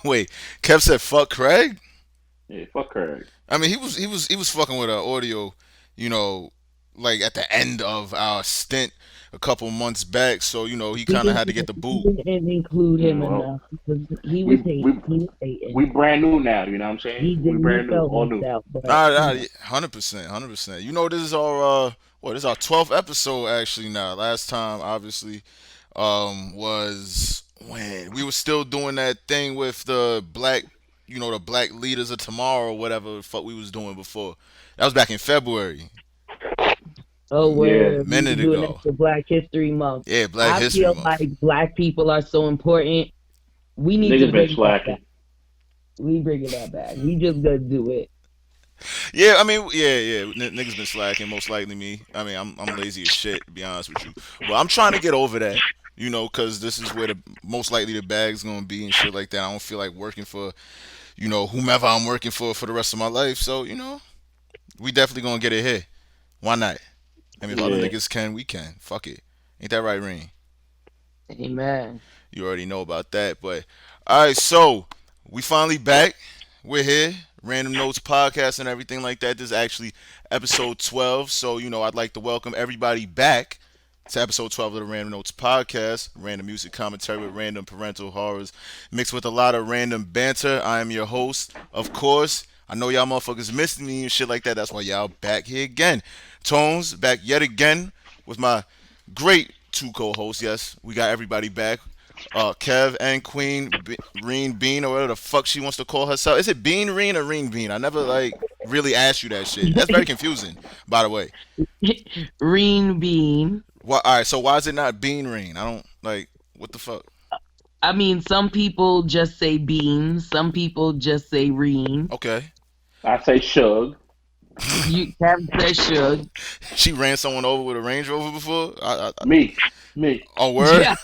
Wait, Kev said fuck Craig. Yeah, fuck Craig. I mean, he was fucking with our audio, you know, like at the end of our stint a couple months back. So he We kind of had to get didn't, the we boot. didn't include him Well, enough because he was we hating. we He was hating. we brand new now. You know what I'm saying? He We did. He brand new, felt all left new. out, but All right, 100%, 100%. This is our this is our 12th episode actually now. Last time obviously was when we were still doing that thing with the black, the black leaders of tomorrow, or whatever the fuck we was doing before. That was back in February, oh, a Yeah, where we were minute doing that ago. for Black History Month. Yeah, Black I History feel Month. like Black people are so important. We need to niggas been bring that back. slacking. We bringing that back. We just gonna do it. Yeah, I mean, yeah. Niggas been slacking, most likely me. I mean, I'm lazy as shit, to be honest with you. But I'm trying to get over that, because this is where the most likely the bag's gonna be and shit like that. I don't feel like working for, whomever I'm working for the rest of my life. So, we definitely gonna get it here. Why not? I mean, if other Yeah. niggas can, we can. Fuck it. Ain't that right, Reen? Amen. You already know about that. But all right, so we finally back. We're here. Random Notes podcast and everything like that. This is actually episode 12. So, I'd like to welcome everybody back to episode 12 of the Random Notes podcast. Random music commentary with random parental horrors mixed with a lot of random banter. I am your host, of course. I know y'all motherfuckers missed me and shit like that. That's why y'all back here again. ToneZ back yet again with my great two co-hosts. Yes, we got everybody back. Kev and Reen Bean, or whatever the fuck she wants to call herself. Is it Bean Reen or Reen Bean? I never like really asked you that shit. That's very confusing, by the way. Reen Bean. Why? All right, so why is it not Bean Reen? I don't like. What the fuck? I mean, some people just say Bean. Some people just say Reen. Okay, I say Shug. You Kevin says should. she ran someone over with a Range Rover before. Me, me, Oh, word. Yeah,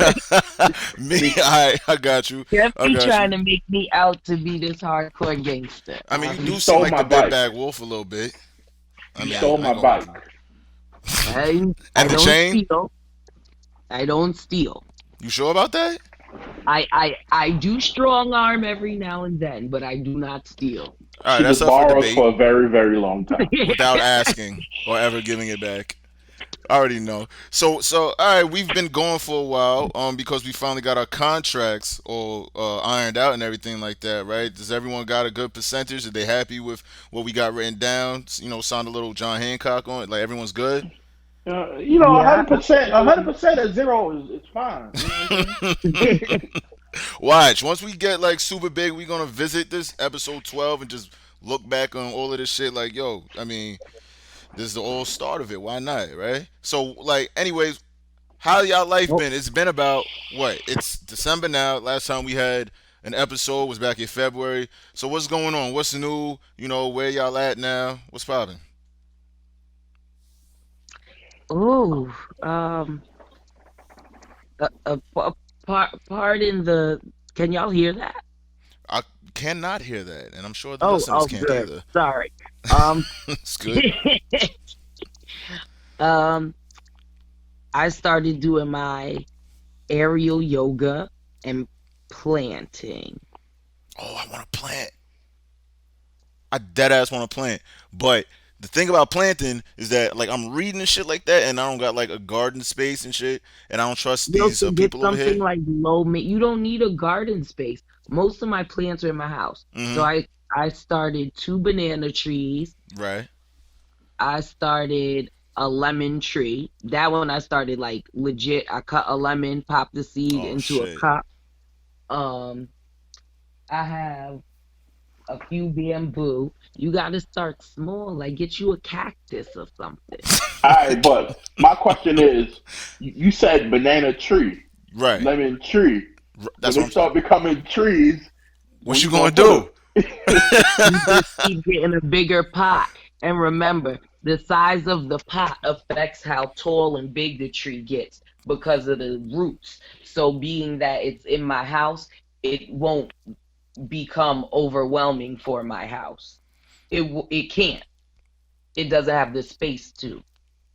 Me, me. I got you. Kev I be got trying you. to make me out to be this hardcore gangster. I mean, you You do seem stole like my the bed bike. bag wolf a little bit. I You mean, stole I ain't my gonna hold bike. you. I And the don't chain? steal. I don't steal. You sure about that? I do strong arm every now and then, but I do not steal. All right, She that's just up for borrows debate for a very, very long time. without asking or ever giving it back. I already know. So all right, we've been going for a while, because we finally got our contracts all ironed out and everything like that, right? Does everyone got a good percentage? Are they happy with what we got written down? Sound a little John Hancock on it. Like everyone's good. Yeah. 100%, 100% at zero is fine. You know what I'm saying? Watch. Once we get like super big, we gonna visit this episode 12 and just look back on all of this shit. Like, yo, I mean, this is the all start of it. Why not, right? So, like, anyways, how y'all life Well, been? It's been about what? It's December now. Last time we had an episode was back in February. So what's going on? What's new? Where y'all at now? What's poppin'? oh, um, pardon the. Can y'all hear that? I cannot hear that, and I'm sure the Oh, listeners oh, can't good. either. Sorry. Um, It's good. um, I started doing my aerial yoga and planting. Oh, I want to plant. I dead ass want to plant, but the thing about planting is that like I'm reading and shit like that, and I don't got like a garden space and shit, and I don't trust You these also get people over something here. like low ma You don't need a garden space. Most of my plants are in my house. So Hmm. I started two banana trees. Right. I started a lemon tree. That one I started like legit. I cut a lemon, popped the seed Oh into a shit. cup. Um, I have a few bamboo. You got to start small, like get you a cactus or something. All right, but my question is, you said banana tree, Right. lemon tree. When That's they what I'm. start becoming trees, What where you you gonna gonna put do? them? You just keep getting a bigger pot. And remember, the size of the pot affects how tall and big the tree gets because of the roots. So, being that it's in my house, it won't become overwhelming for my house. It can't. It doesn't have the space to.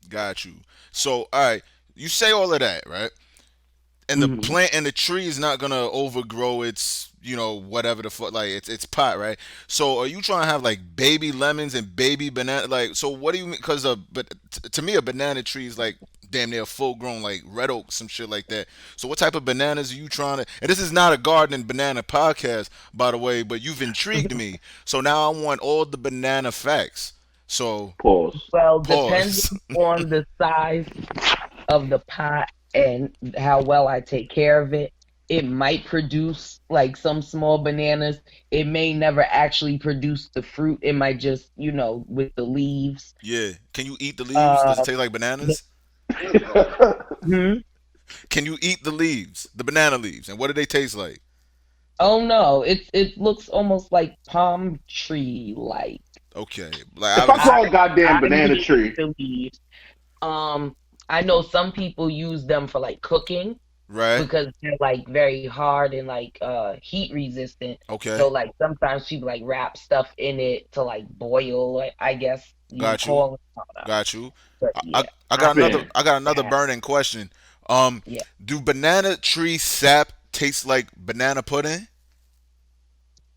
Got you. So all right, you say all of that, right? And the Hmm. plant and the tree is not gonna overgrow its whatever the fuck, like it's pot, right? So are you trying to have like baby lemons and baby banana, like, so what do you mean? Because but to me a banana tree is like damn near full grown, like red oak, some shit like that. So what type of bananas are you trying to, and this is not a garden and banana podcast, by the way, but you've intrigued me, so now I want all the banana facts. So Pause. Well, pause. depending on the size of the pot and how well I take care of it, it might produce like some small bananas. It may never actually produce the fruit. It might just, with the leaves. Yeah, can you eat the leaves? Does it Uh, taste like the- bananas? hmm? Can you eat the leaves, the banana leaves, and what do they taste like? Oh no, it looks almost like palm tree like. Okay, like If I I grow a goddamn I banana may eat tree, the leaves. I know some people use them for like cooking right? because they're like very hard and like heat resistant. Okay, So like sometimes people like wrap stuff in it to like boil, I guess you would got you, call it. I don't know. got you. But I, I, yeah, I I got another spin. I got another have, burning question. Um, yeah. do banana tree sap taste like banana pudding?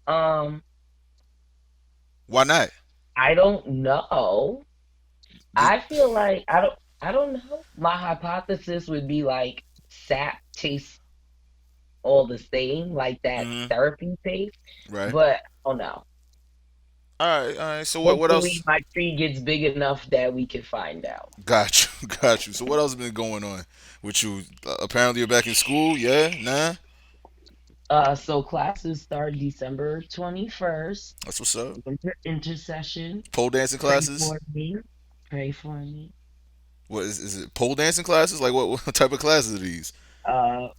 Um, Why not? I don't know. Th- I feel like I don't know. My hypothesis would be like sap tastes all the same, like that mhm, therapy taste. right. But oh no. All right. So what Hopefully else? my tree gets big enough that we can find out. Got you, got you. So what else been going on with you? Apparently you're back in school. Yeah, nah. So classes start December 21st. That's what's up. Winter intercession. Pole dancing Pray classes. for me. Pray for me. What is it? Pole dancing classes? Like what type of classes are these? Uh,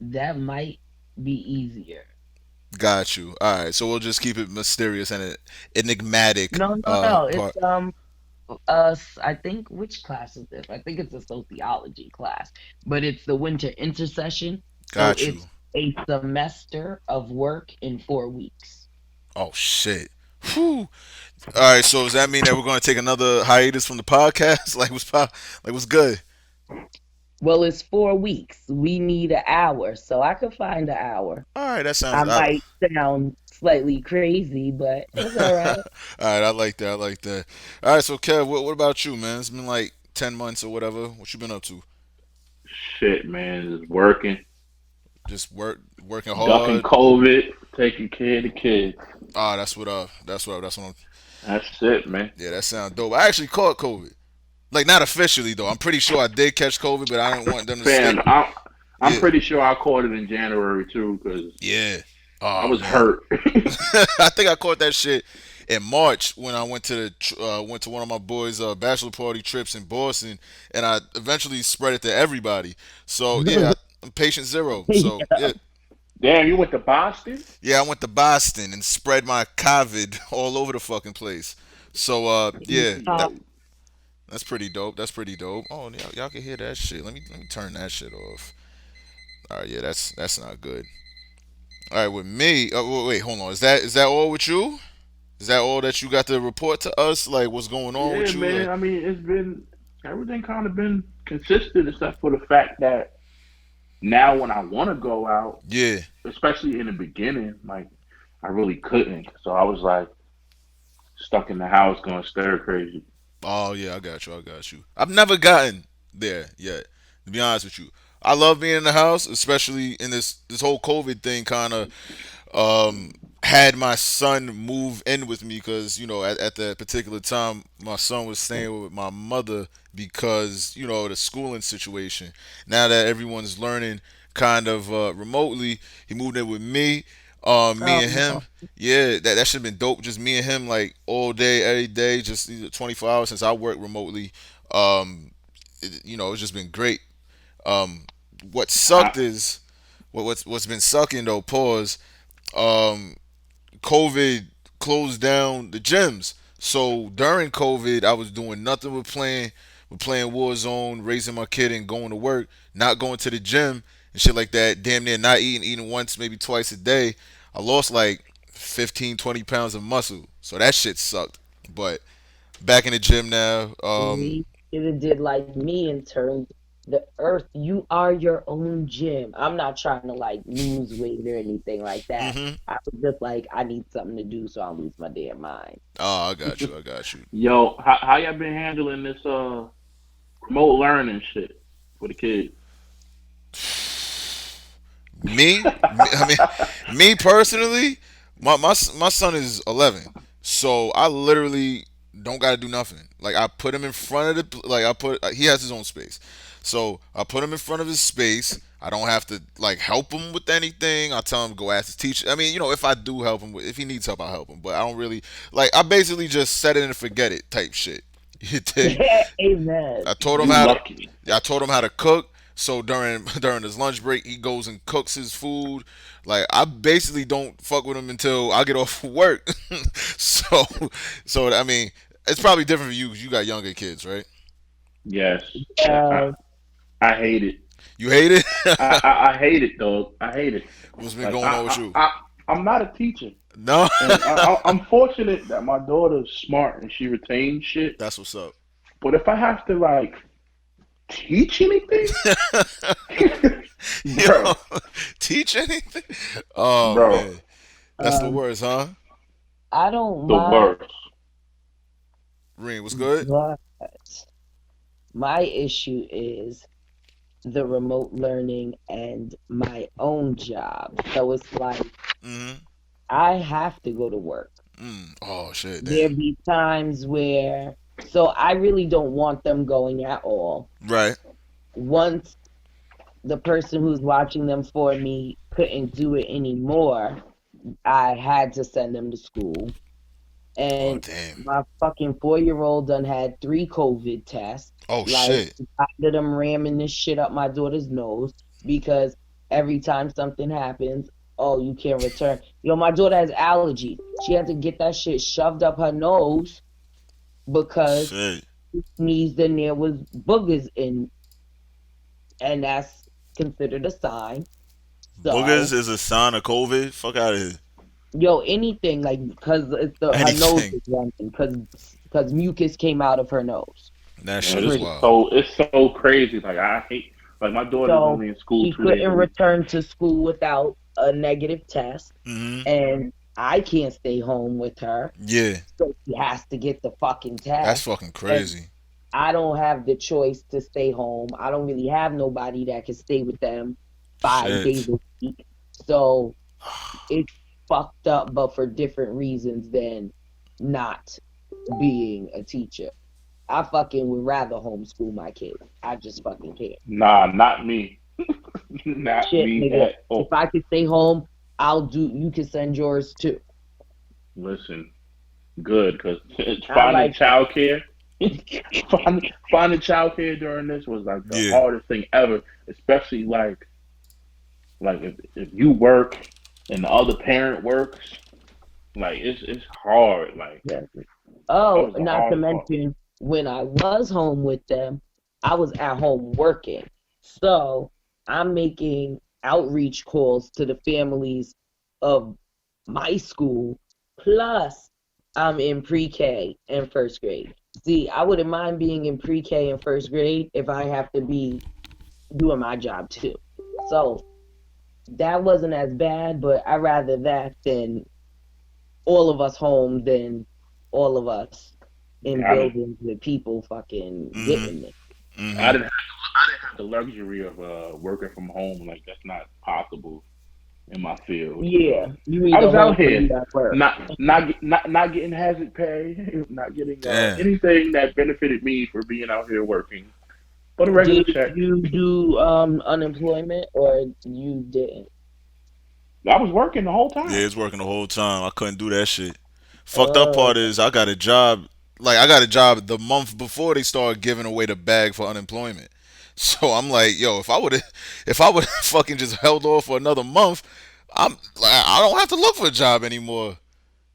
that might be easier. Got you. All right. So we'll just keep it mysterious and enigmatic. No, no, no. It's Part. I think which class is this? I think it's a sociology class, but it's the winter intercession. So Got you. it's a semester of work in 4 weeks. Oh shit. Whew. All right. So does that mean that we're going to take another hiatus from the podcast? Like what's good? Well, it's 4 weeks. We need an hour, so I could find an hour. All right. That sounds. I might sound slightly crazy, but it's all right. All right. I like that. I like that. All right. So Kev, what about you, man? It's been like 10 months or whatever. What you been up to? Shit, man, just working, Just working ducking hard. COVID, taking care of the kids. Ah, that's what. That's what. That's what. That's it, man. Yeah, that sounds dope. I actually caught COVID. Like not officially though. I'm pretty sure I did catch COVID, but I didn't want them to stick. Fam, I'm Yeah, pretty sure I caught it in January too, because yeah. I Oh was man, hurt. I think I caught that shit in March when I went to one of my boys' bachelor party trips in Boston, and I eventually spread it to everybody. So yeah, I'm patient zero. So Yeah. yeah, Damn, you went to Boston? yeah. I went to Boston and spread my COVID all over the fucking place. So yeah, Uh, that's pretty dope. That's pretty dope. Oh, y'all can hear that shit. Let me turn that shit off. All right, yeah, that's not good. All right, with me. Wait, hold on. Is that all with you? Is that all that you got to report to us? Like, what's going on Yeah, with you? man. Like, I mean, it's been everything kind of been consistent, except for the fact that now when I want to go out, yeah. especially in the beginning, like I really couldn't. So I was like stuck in the house going stir crazy. Oh yeah, I got you. I got you. I've never gotten there yet. To be honest with you, I love being in the house, especially in this whole COVID thing. Kind of had my son move in with me because at that particular time my son was staying with my mother because the schooling situation. Now that everyone's learning kind of remotely, he moved in with me. Me oh and him, no. yeah, that should have been dope. Just me and him, like all day, every day, just 24 hours since I work remotely. It's just been great. Um, what I, sucked is what's been sucking though. Pause. Um, COVID closed down the gyms. So during COVID, I was doing nothing with playing Warzone, raising my kid, and going to work, not going to the gym and shit like that. Damn near not eating once, maybe twice a day. I lost like 15, 20 pounds of muscle. So that shit sucked. But back in the gym now. We should have did like me and turned the earth, you are your own gym. I'm not trying to like lose weight or anything like that. Mm-hmm. I was just like, I need something to do so I lose my damn mind. Oh, I got you. I got you. Yo, how y'all been handling this remote learning shit for the kids? I mean, me personally, my son is 11, so I literally don't gotta do nothing. Like I put him in front of the like I put he has his own space, so I put him in front of his space. I don't have to like help him with anything. I tell him go ask his teacher. I mean, if I do help him, if he needs help, I'll help him. But I don't really like. I basically just set it and forget it type shit. You dig? Amen. I told him You how to. lucky. I told him how to cook. So during during his lunch break, he goes and cooks his food. Like I basically don't fuck with him until I get off work. so, so I mean, it's probably different for you 'cause you got younger kids, right? Yes. Uh, I hate it. You hate it. I hate it, dog. I hate it. What's been Like going on with you? I'm not a teacher, No, and I'm fortunate that my daughter's smart and she retains shit. that's what's up. But if I have to like teach anything, Yo, bro, teach anything? Oh bro, man, that's the um, worst, huh? I don't the mind, worst. Reen, what's good? but my issue is the remote learning and my own job. So it's like Mm-hmm. I have to go to work. Oh shit, There damn. be times where, so I really don't want them going at all. Right. Once the person who's watching them for me couldn't do it anymore, I had to send them to school. Oh And damn. my fucking 4 year old done had three COVID tests. Oh Like, shit. tired of them ramming this shit up my daughter's nose because every time something happens, oh, you can't return. My daughter has allergies. She had to get that shit shoved up her nose because Shit. she sneezed and there was boogers in, and that's considered a sign. Boogers So, is a sign of COVID. Fuck out of here. anything like because it's her nose Anything. is running because mucus came out of her nose. That Man, shit is this Pretty. is wild. so crazy. Like I hate. Like my daughter's So only in school she 2 days a couldn't week. return to school without a negative test, Mm-hmm. and I can't stay home with her, Yeah, so she has to get the fucking that's test. fucking And crazy. I don't have the choice to stay home. I don't really have nobody that can stay with them 5 days Shit. a week. So it's fucked up, but for different reasons than not being a teacher. I fucking would rather homeschool my kids. I just fucking can't. Nah, not me. Not Shit, me nigga. at If all. I could stay home, I'll do. You can send yours too. Listen, good because I finding like. childcare, finding childcare during this was like the Yeah. hardest thing ever. Especially like if you work and the other parent works, like it's hard. Like Yeah. that Oh, was the not to hardest part. mention when I was home with them, I was at home working. So I'm making outreach calls to the families of my school. Plus, I'm in pre-K and first grade. See, I wouldn't mind being in pre-K and first grade if I have to be doing my job too. So that wasn't as bad, but I rather that than all of us home than all of us in I didn't buildings with people fucking Mm-hmm. getting it. I Mm-hmm. didn't I didn't have the luxury of working from home. Like that's not possible in my field. Yeah, you I either was home out or you here at work. not getting hazard pay, not getting Damn. anything that benefited me for being out here working, but a regular Did check. you do unemployment or you didn't? I was working the whole Yeah, time. it's working the whole time. I couldn't do that shit. Fucked up Uh, part is I got a job. Like I got a job the month before they started giving away the bag for unemployment. So I'm like, yo, if I would fucking just held off for another month, I'm like, I don't have to look for a job anymore.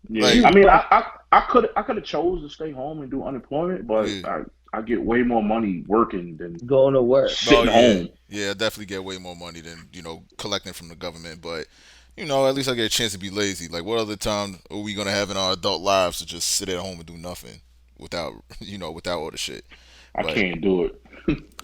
Yeah, Like, I mean, but I could have chose to stay home and do unemployment, but yeah. I get way more money working than going to work. Oh sitting yeah, home. yeah. I definitely get way more money than collecting from the government. But at least I get a chance to be lazy. Like, what other time are we gonna have in our adult lives to just sit at home and do nothing without without all the shit? I Like, can't do it.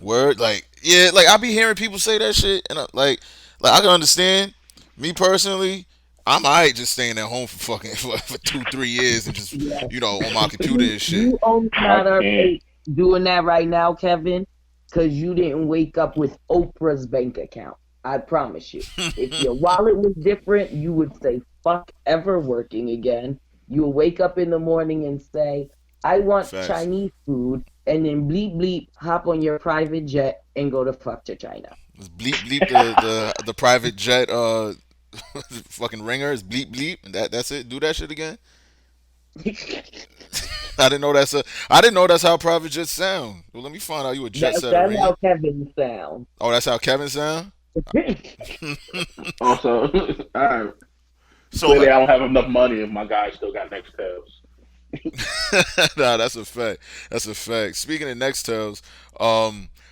Word, like yeah, like I be hearing people say that shit, and like I can understand. Me personally, I'm alright just staying at home for fucking for 2 3 years and just Yes. on my computer You and shit. you only I not can't. alright doing that right now, Kevin, because you didn't wake up with Oprah's bank account. I promise you. If your wallet was different, you would say, fuck ever working again. You'll wake up in the morning and say, I want Facts. Chinese food, and then bleep bleep, hop on your private jet and go the fuck to China. It's bleep bleep the private jet fucking ringer is bleep bleep and that's it. Do that shit again. I didn't know that's how private jets sound. Well, let me find out you a jet setter, That's ain't you? how Kevin sounds. Oh, that's how Kevin sound. Also, all right. So Clearly, like, I don't have enough money if my guy still got next tabs. nah, that's a fact. That's a fact. Speaking of Nextels,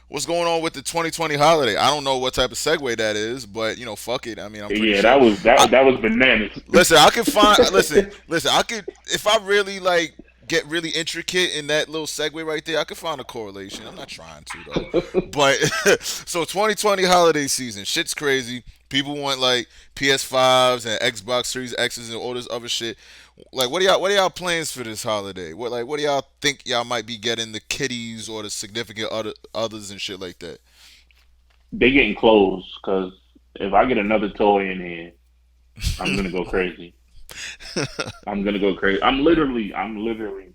what's going on with the 2020 holiday? I don't know what type of segue that is, but fuck it. I mean, I'm pretty Yeah, sure. that was I, that was bananas. listen, I can find. Listen. I could if I really like get really intricate in that little segue right there. I could find a correlation. I'm not trying to though, but so 2020 holiday season, shit's crazy. People want like PS5s and Xbox Series X's and all this other shit. Like, what are y'all plans for this holiday? What do y'all think y'all might be getting the kiddies or the significant others and shit like that? They getting clothes because if I get another toy in here, I'm gonna go crazy. I'm gonna go crazy. I'm literally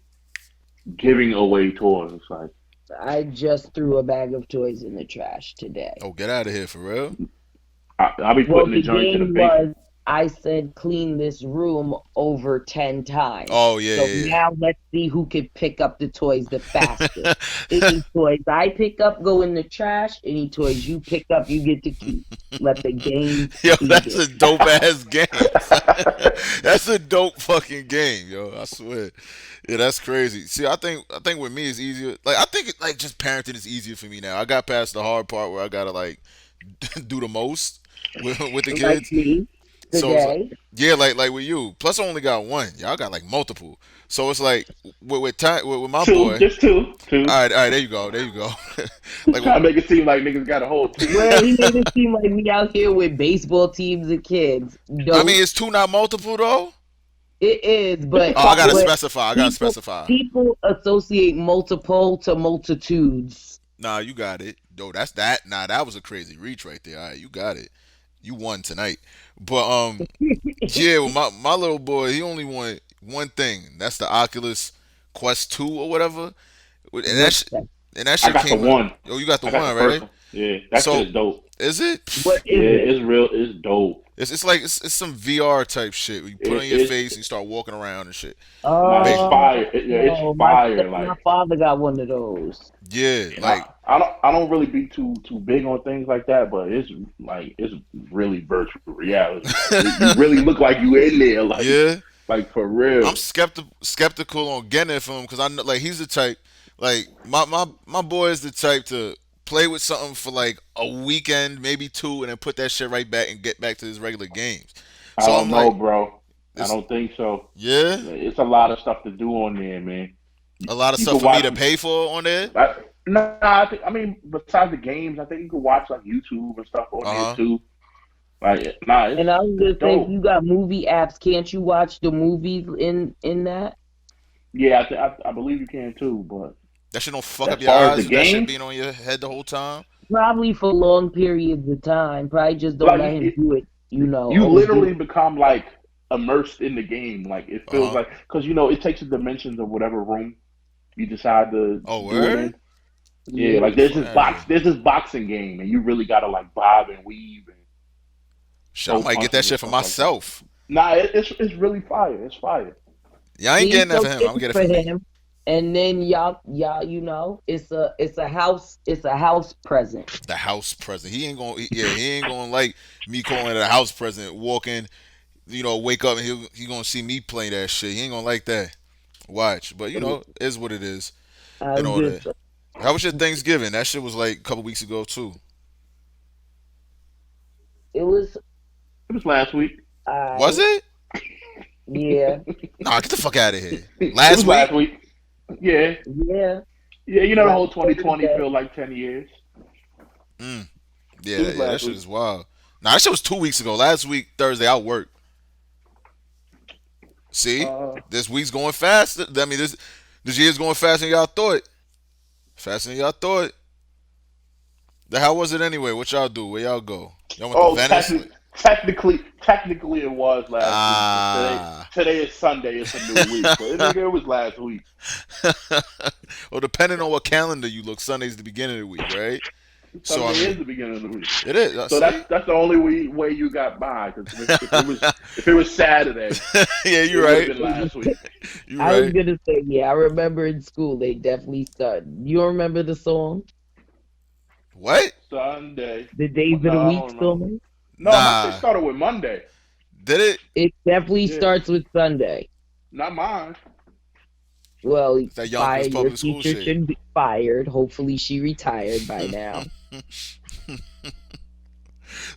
giving away toys. Like I just threw a bag of toys in the trash today. Oh, get out of here for real. I'll be Well, putting the the joints in the game basement. was I said clean this room over 10 times. Oh yeah, So yeah, now let's see who could pick up the toys the fastest. yeah. Any toys I pick up go in the trash. Any toys you pick up, you get to keep. Let the game Yo, that's begin. a dope ass game. That's a dope fucking game, yo. I swear. Yeah, that's crazy. See, I think with me it's easier. Like I think like just parenting is easier for me now. I got past the hard part where I gotta like do the most with the Like kids. me So it's like, today. yeah, like with you. Plus, I only got one. Y'all got like multiple. So it's like with my Two, boy. just two, two. All right. There you go. There you go. like, Trying to make it seem like niggas got a whole team. Well, he made it seem like me out here with baseball teams and kids. I mean, Don't is two not multiple though? it is, It's a Oh, but I gotta couple. but specify. I gotta people specify. people associate multiple to multitudes. Nah, you got it. Yo, that's that. Nah, that was a crazy reach right there. All right, you got it. You won tonight. But yeah, well, my little boy, he only wanted one thing. That's the Oculus Quest 2 or whatever. And What's that? that I shit got the came out. one. Oh, you got the I got the one, first right? one. Yeah, that shit So is dope. is it? What Yeah, is it? it's real. It's dope. It's like it's some VR type shit. Where you put on your It's face and you start walking around and shit. nah, it's Basically, Oh fire. Yeah, it's no, fire. my Like father got one of those. yeah, and like I don't really be too big on things like that, but it's really virtual reality. Like you really look like you in there, yeah. like for I'm real. skeptical on getting it from him because I know like he's the type like my boy is the type to play with something for like a weekend, maybe two, and then put that shit right back and get back to his regular games. I So don't I'm know, like, bro. I it's don't think so. yeah, It's a lot of stuff to do on there, man. a lot of You stuff could for me watch. to pay for on there. Nah, I mean, besides the games, I think you could watch like YouTube and stuff on there Uh huh. too. Like, nah, And I was it's gonna say, if dope. you got movie apps, can't you watch the movies in that? Yeah, I believe you can too. But That shit don't fuck as up your far as the eyes with that shit games, being on your head the whole time. Probably for long periods of time. Probably just don't let like him do it. you Always do literally become like immersed in the game. Like it Uh feels huh. like because it takes the dimensions of whatever room you decide to Oh do it word. in. it. Yeah, Yeah. like Get the fuck out of here. there's this boxing game, and you really gotta like bob and weave and Shit, I throw might get that punches and shit for stuff like that. myself. Nah, it's really fire. It's fire. Yeah, I ain't See, getting that so for him. I'm get gonna it get it for for me. him. And then y'all, it's a house present. The house present. He ain't gonna. Yeah, he ain't gonna like me calling it a house present. Walking, wake up and he gonna see me play that shit. He ain't gonna like that. Watch, but is what it is I and was all that. just How was your Thanksgiving? That shit was like a couple weeks ago too. it was It was last week. Was I it? yeah, Nah, get the fuck out of here. It Last was week? last week. Yeah. yeah. Yeah, you know the last whole 2020 Thursday. feel like 10 years. Mm. It Yeah, was that last shit week. is wild. Nah, that shit was 2 weeks ago. Last week Thursday I worked. See, Uh, this week's going fast. I mean, this year's going faster than y'all thought. Faster than y'all thought. How was it anyway? What y'all do? Where y'all go? Y'all went to oh, Venice? technically, it was last week, but Ah. today is Sunday. It's a new week, but nigga, it was last week. Well, depending on what calendar you look, Sunday's the beginning of the week, right? So I Sunday is mean, the beginning of the week. it is. I So see. that's the only way you got by. Because if it was Saturday, Yeah, it you're would have right. been last week. You're I was right. gonna say, yeah, I remember in school they definitely started. You don't remember the song, What? Sunday. the Days of No, the I Week don't remember. song? No, my shit Nah. started with Monday. Did it? It definitely Yeah, starts with Sunday. not mine. Well, It's that fire Yonkers your public school teacher shit. should be fired. Hopefully she retired by now.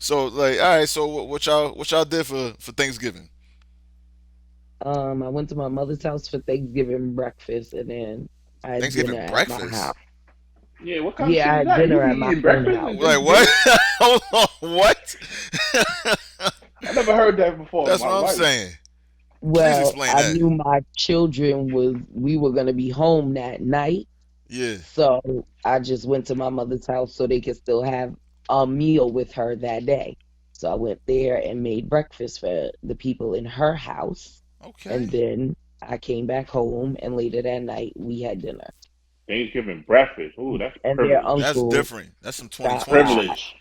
So like, all right. So what y'all did for Thanksgiving? I went to my mother's house for Thanksgiving breakfast, and then I had dinner Thanksgiving at my breakfast. house. Yeah, what kind of Yeah, shit I is had that? You dinner be at my eating friend's breakfast house. and Like what? Thanksgiving? Hold on. What? I never heard that before in That's my what I'm life. saying. Please Well, explain I that. knew my children was we were gonna be home that night, Yeah. so I just went to my mother's house so they could still have a meal with her that day. So I went there and made breakfast for the people in her house, and Okay. then I came back home, and later that night we had dinner. Thanksgiving breakfast. Ooh, that's And their privilege. That's uncle different. That's some That's stopped 2020 by. shit. privilege.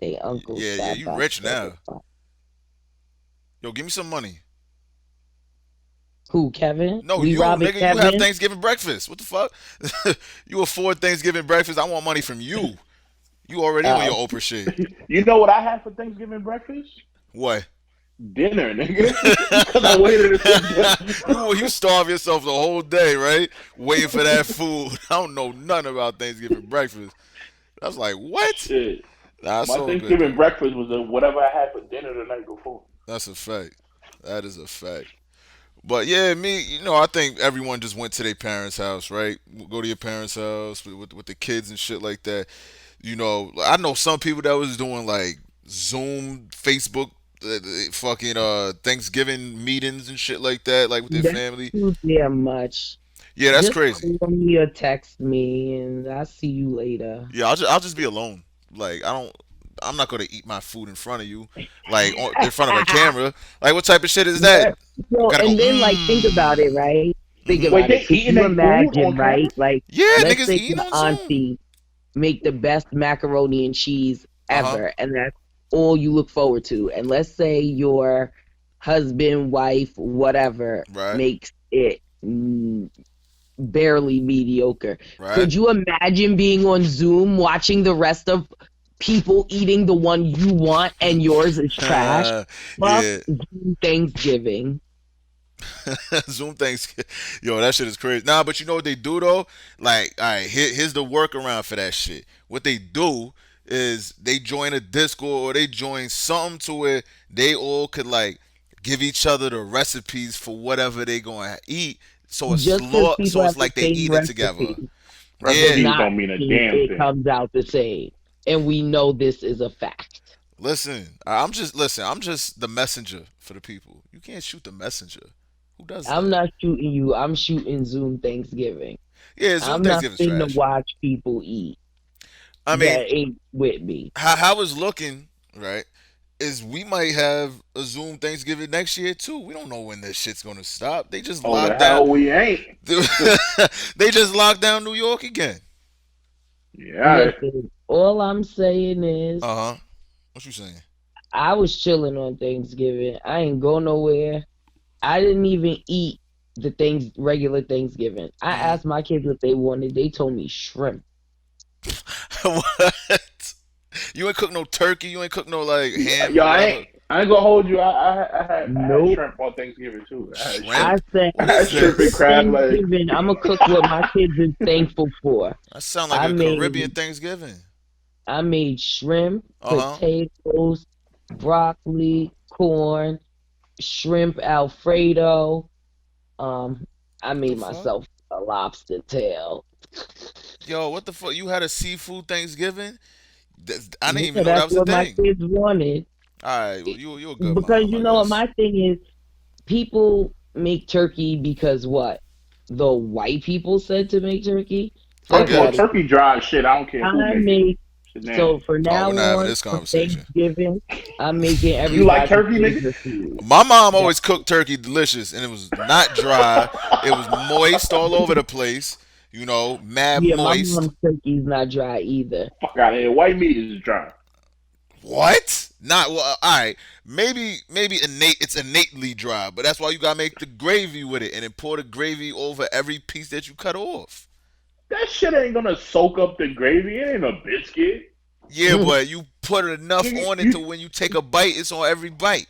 Their uncle Yeah, yeah. stopped You by. rich So now. Yo, give me some money. who, Kevin? No, We you robbing nigga, you have Kevin? Thanksgiving breakfast. What the fuck? You afford Thanksgiving breakfast. I want money from you. You already on Uh, your Oprah shit. You know what I had for Thanksgiving breakfast? What? Dinner, nigga. Because I waited until dinner. You starve yourself the whole day, right? Waiting for that food. I don't know nothing about Thanksgiving breakfast. I was like, what? Shit. Nah, that's My all good Thanksgiving though. breakfast was whatever I had for dinner the night before. That's a fact. That is a fact. But yeah, I think everyone just went to their parents' house, right? Go to your parents' house with the kids and shit like that. I know some people that was doing like Zoom, Facebook, fucking Thanksgiving meetings and shit like that, like with their that's family. too damn much. Yeah, that's Just crazy. call me or text me, and I'll see you later. Yeah, I'll just be alone. Like I'm not gonna eat my food in front of you, like in front of a camera. Like what type of shit is that? Yeah. So, Gotta go. and then like think about it, Mmm. right? Think Hmm. Wait, about they it. Could eating you their food imagine, on camera? right? Like, Yeah, let's niggas say eating your on Zoom. auntie make the best macaroni and cheese Uh huh. ever, and that's all you look forward to. And let's say your husband, wife, whatever, Right. makes it barely mediocre. Right. Could you imagine being on Zoom watching the rest of people eating the one you want and yours is trash? Fuck Yeah. Zoom Thanksgiving. Zoom things, yo, that shit is crazy. Nah, but you know what they do though? Like, all right, here's the workaround for that shit. What they do is they join a Discord or they join something to where they all could like give each other the recipes for whatever they gonna eat. Just because So people it's have the like they same eat it together. recipe does Yeah. Recipes not don't mean a mean damn it thing. comes out the same. And we know this is a fact. I'm just the messenger for the people. You can't shoot the messenger. Who does I'm that? not shooting you, I'm shooting Zoom Thanksgiving. Yeah, Zoom I'm not Thanksgiving's finna trash. watch people eat I mean, that ain't with me. how it's looking, right? Is we might have a Zoom Thanksgiving next year too. We don't know when this shit's gonna stop. They just Oh, the locked down. hell we ain't. They just locked down New York again. Yeah, Listen, all I'm saying is Uh huh. What you saying? I was chilling on Thanksgiving. I ain't go nowhere. I didn't even eat the things regular Thanksgiving. I Hmm. asked my kids what they wanted. They told me shrimp. What? You ain't cook no turkey. You ain't cook no like ham yo, or I ain't. whatever. I ain't gonna hold you. I had Nope. shrimp on Thanksgiving too. I had Shrimp? shrimp. I said What I had is shrimp and this? crab legs. Thanksgiving, I'm gonna cook what my kids are thankful for. That sound like I a Caribbean made Thanksgiving. I made shrimp, Uh huh. potatoes, broccoli, corn, shrimp Alfredo. Um, I What the made fuck? myself a lobster tail. Yo, what the fuck? You had a seafood Thanksgiving? I didn't even Yeah, know that that's was a what my thing. kids wanted. All right, well, It- you a good because mom, you I know what guess. my thing is, people make turkey because what? The white people said to make turkey. I Fuck First of all, out of guess. here. turkey dry as shit. I don't care who I make it. make Shit so nasty. for Oh, now we're not having on this for conversation. Thanksgiving, I'm making You like everybody's turkey, nigga? favorite food. My mom That always cooked turkey delicious, and it was not dry. It was moist all over the place. You know, mad yeah, my moist. mom's turkey's not dry either. Fuck out of here. White meat is dry. What? Not well. All right. Maybe innate. It's innately dry, but that's why you gotta make the gravy with it, and then pour the gravy over every piece that you cut off. That shit ain't gonna soak up the gravy. It ain't a biscuit. Yeah, but you put enough Nigga, on it to when you take a bite, it's on every bite.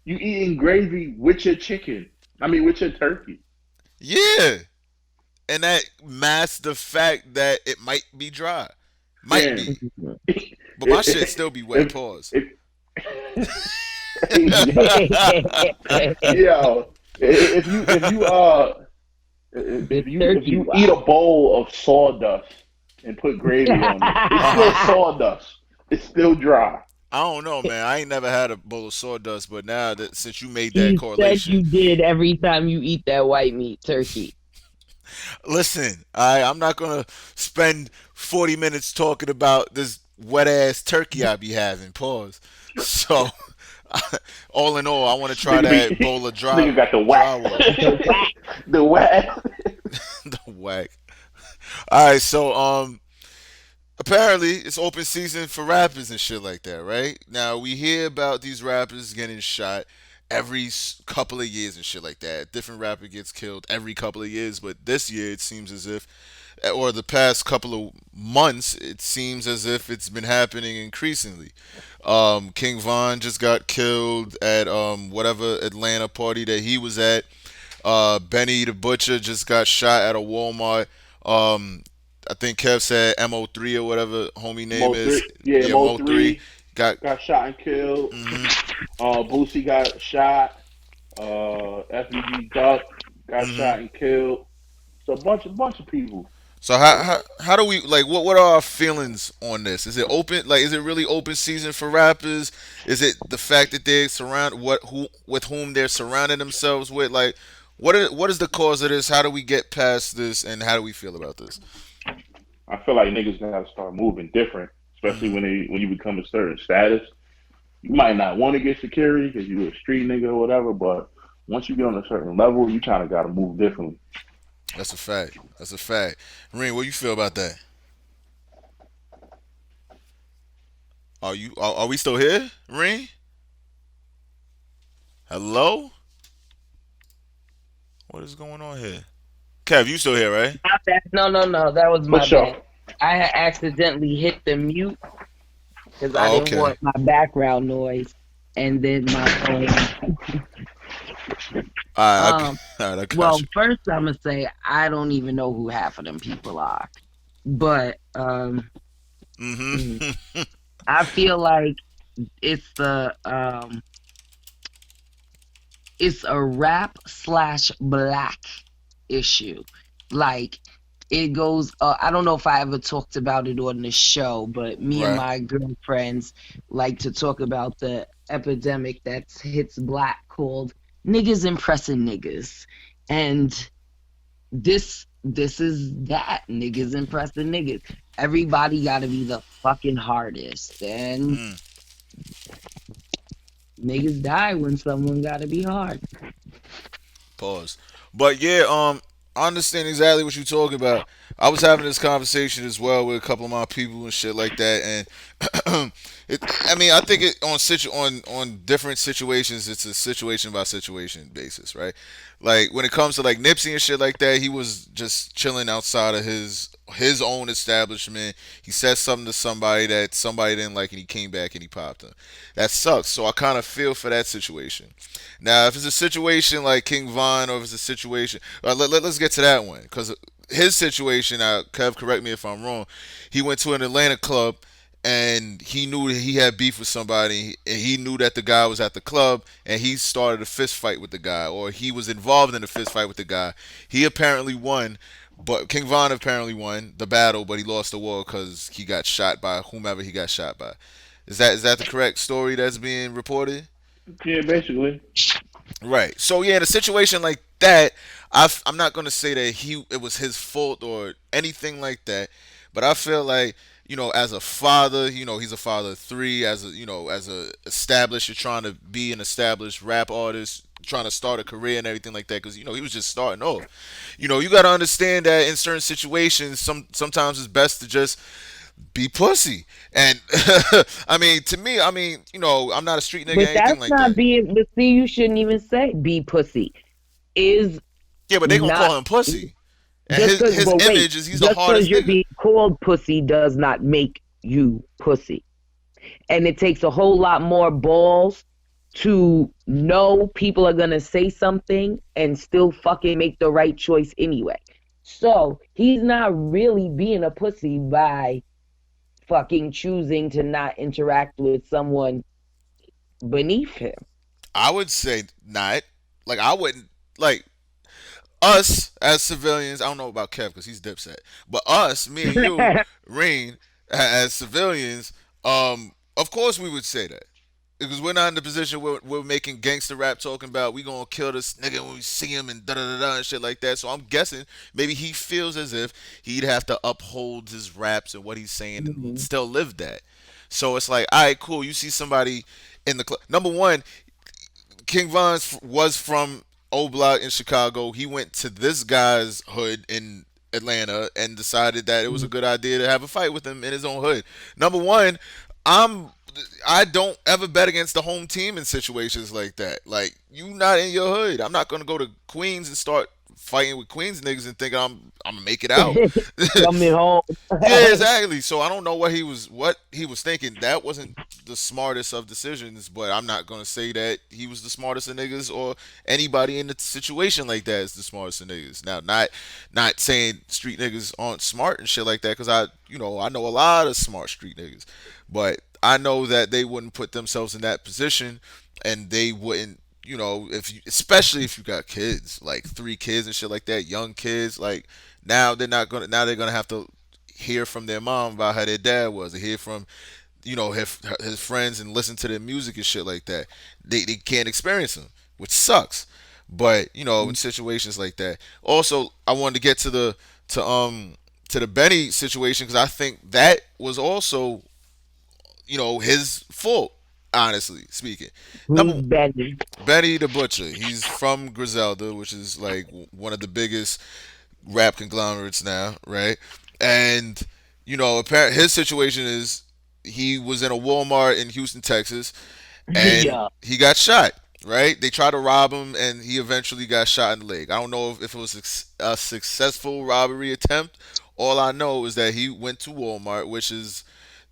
you eating gravy with your chicken. I mean, with your turkey. Yeah, and that masks the fact that it might be dry. Might Damn. be, but my shit still be wet. if Pause. if yo, The if turkey you eat wow. a bowl of sawdust and put gravy on it, it's Uh still huh. sawdust. It's still dry. I don't know, man. I ain't never had a bowl of sawdust, but now that since you made that He said correlation, you did every time you eat that white meat turkey. listen, I'm not gonna spend 40 minutes talking about this wet ass turkey I be having. Pause. So, all in all, I want to try Nigga that be bowl of nigga got the dry whack. water. The wax. The whack. The whack. All right, so apparently it's open season for rappers and shit like that, right? Now we hear about these rappers getting shot every couple of years and shit like that. A different rapper gets killed every couple of years, but this year it seems as if, or the past couple of months, it seems as if it's been happening increasingly. King Von just got killed at whatever Atlanta party that he was at. Benny the Butcher just got shot at a Walmart. Um, I think Kev said Mo3 or whatever homie name Mo is. three, yeah, Yeah, Mo Mo3 three got. got shot and killed. Mhm. Boosie got shot. FUD Duck got Mhm. shot and killed. So a bunch of people. So how do we like what are our feelings on this? Is it open like is it really open season for rappers? Is it the fact that they surround what who with whom they're surrounding themselves with? Like what is the cause of this? How do we get past this and how do we feel about this? I feel like niggas gotta start moving different, especially Mhm. when you become a certain status. You might not want to get security because you a street nigga or whatever, but once you get on a certain level, you kind of gotta move differently. That's a fact. That's a fact. Reen, what you feel about that? Are we still here? Reen? Hello? What is going on here? Kev, you still here, right? My bad. No, no, no. That was For my sure. bad. I had accidentally hit the mute because I Oh, didn't okay. want my background noise, and then my phone. Alright, Um. alright, I got Well, you. first I'm gonna say I don't even know who half of them people are, but mm, Mm-hmm. I feel like it's it's a rap slash black issue. Like it goes. I don't know if I ever talked about it on the show, but me and Right. my girlfriends like to talk about the epidemic that hits black called niggas impressing niggas, and this is that niggas impressing niggas. Everybody got to be the fucking hardest, and Mm, niggas die when someone got to be hard. pause. But yeah, I understand exactly what you're talking about. I was having this conversation as well with a couple of my people and shit like that, and I mean, I think it on different situations, it's a situation by situation basis, right? Like when it comes to like Nipsey and shit like that, he was just chilling outside of his own establishment. He said something to somebody that somebody didn't like, and he came back and he popped him. That sucks. So I kind of feel for that situation. Now, if it's a situation like King Von, or if it's a situation, let's get to that one because his situation. Now, Kev, correct me if I'm wrong. He went to an Atlanta club, and he knew that he had beef with somebody, and he knew that the guy was at the club, and he started a fist fight with the guy, or he was involved in a fist fight with the guy. He apparently won, but King Von apparently won the battle, but he lost the war because he got shot by whomever he got shot by. Is that the correct story that's being reported? Yeah, basically. Right. So yeah, in a situation like that, I'm not gonna say that it was his fault or anything like that, but I feel like, as a father, he's a father of three. As a as a established, you're trying to be an established rap artist, trying to start a career and everything like that, because he was just starting off. You got to understand that in certain situations, sometimes it's best to just be pussy. And I mean, to me, I'm not a street nigga or But anything that's like not that. being. But see, you shouldn't even say be pussy. Is Yeah, but they gonna not call him pussy. And just his because. his But wait, image is he's the just because hardest you're nigga. being called pussy does not make you pussy. And it takes a whole lot more balls to know people are gonna say something and still fucking make the right choice anyway. So he's not really being a pussy by fucking choosing to not interact with someone beneath him. I would say not. Like I wouldn't like us as civilians. I don't know about Kev because he's dipset, but us, me and you, Reen, as civilians, of course we would say that. Because we're not in the position where we're making gangster rap talking about we gonna kill this nigga when we see him and da da da da and shit like that. So I'm guessing maybe he feels as if he'd have to uphold his raps and what he's saying and Mhm. still live that. So it's like, all right, cool. You see somebody in the club. Number one, King Von was from O Block in Chicago. He went to this guy's hood in Atlanta and decided that it was a good idea to have a fight with him in his own hood. Number one, I'm I don't ever bet against the home team in situations like that. Like you not in your hood. I'm not gonna go to Queens and start fighting with Queens niggas and think I'm gonna make it out. Coming home. Yeah, exactly. So I don't know what he was thinking. That wasn't the smartest of decisions, but I'm not gonna say that he was the smartest of niggas or anybody in a situation like that is the smartest of niggas. Now, not saying street niggas aren't smart and shit like that, because I know a lot of smart street niggas, but I know that they wouldn't put themselves in that position, and they wouldn't. If you, especially if you got kids, like three kids and shit like that, young kids, like now they're gonna have to hear from their mom about how their dad was, or hear from his friends and listen to their music and shit like that. They can't experience them, which sucks. But in situations like that, also I wanted to get to the Benny situation because I think that was also his fault. Honestly speaking, Who's number Benny? Benny the Butcher. He's from Griselda, which is like one of the biggest rap conglomerates now, right? And apparently his situation is he was in a Walmart in Houston, Texas, and Yeah. he got shot. Right? They tried to rob him, and he eventually got shot in the leg. I don't know if it was a successful robbery attempt. All I know is that he went to Walmart, which is,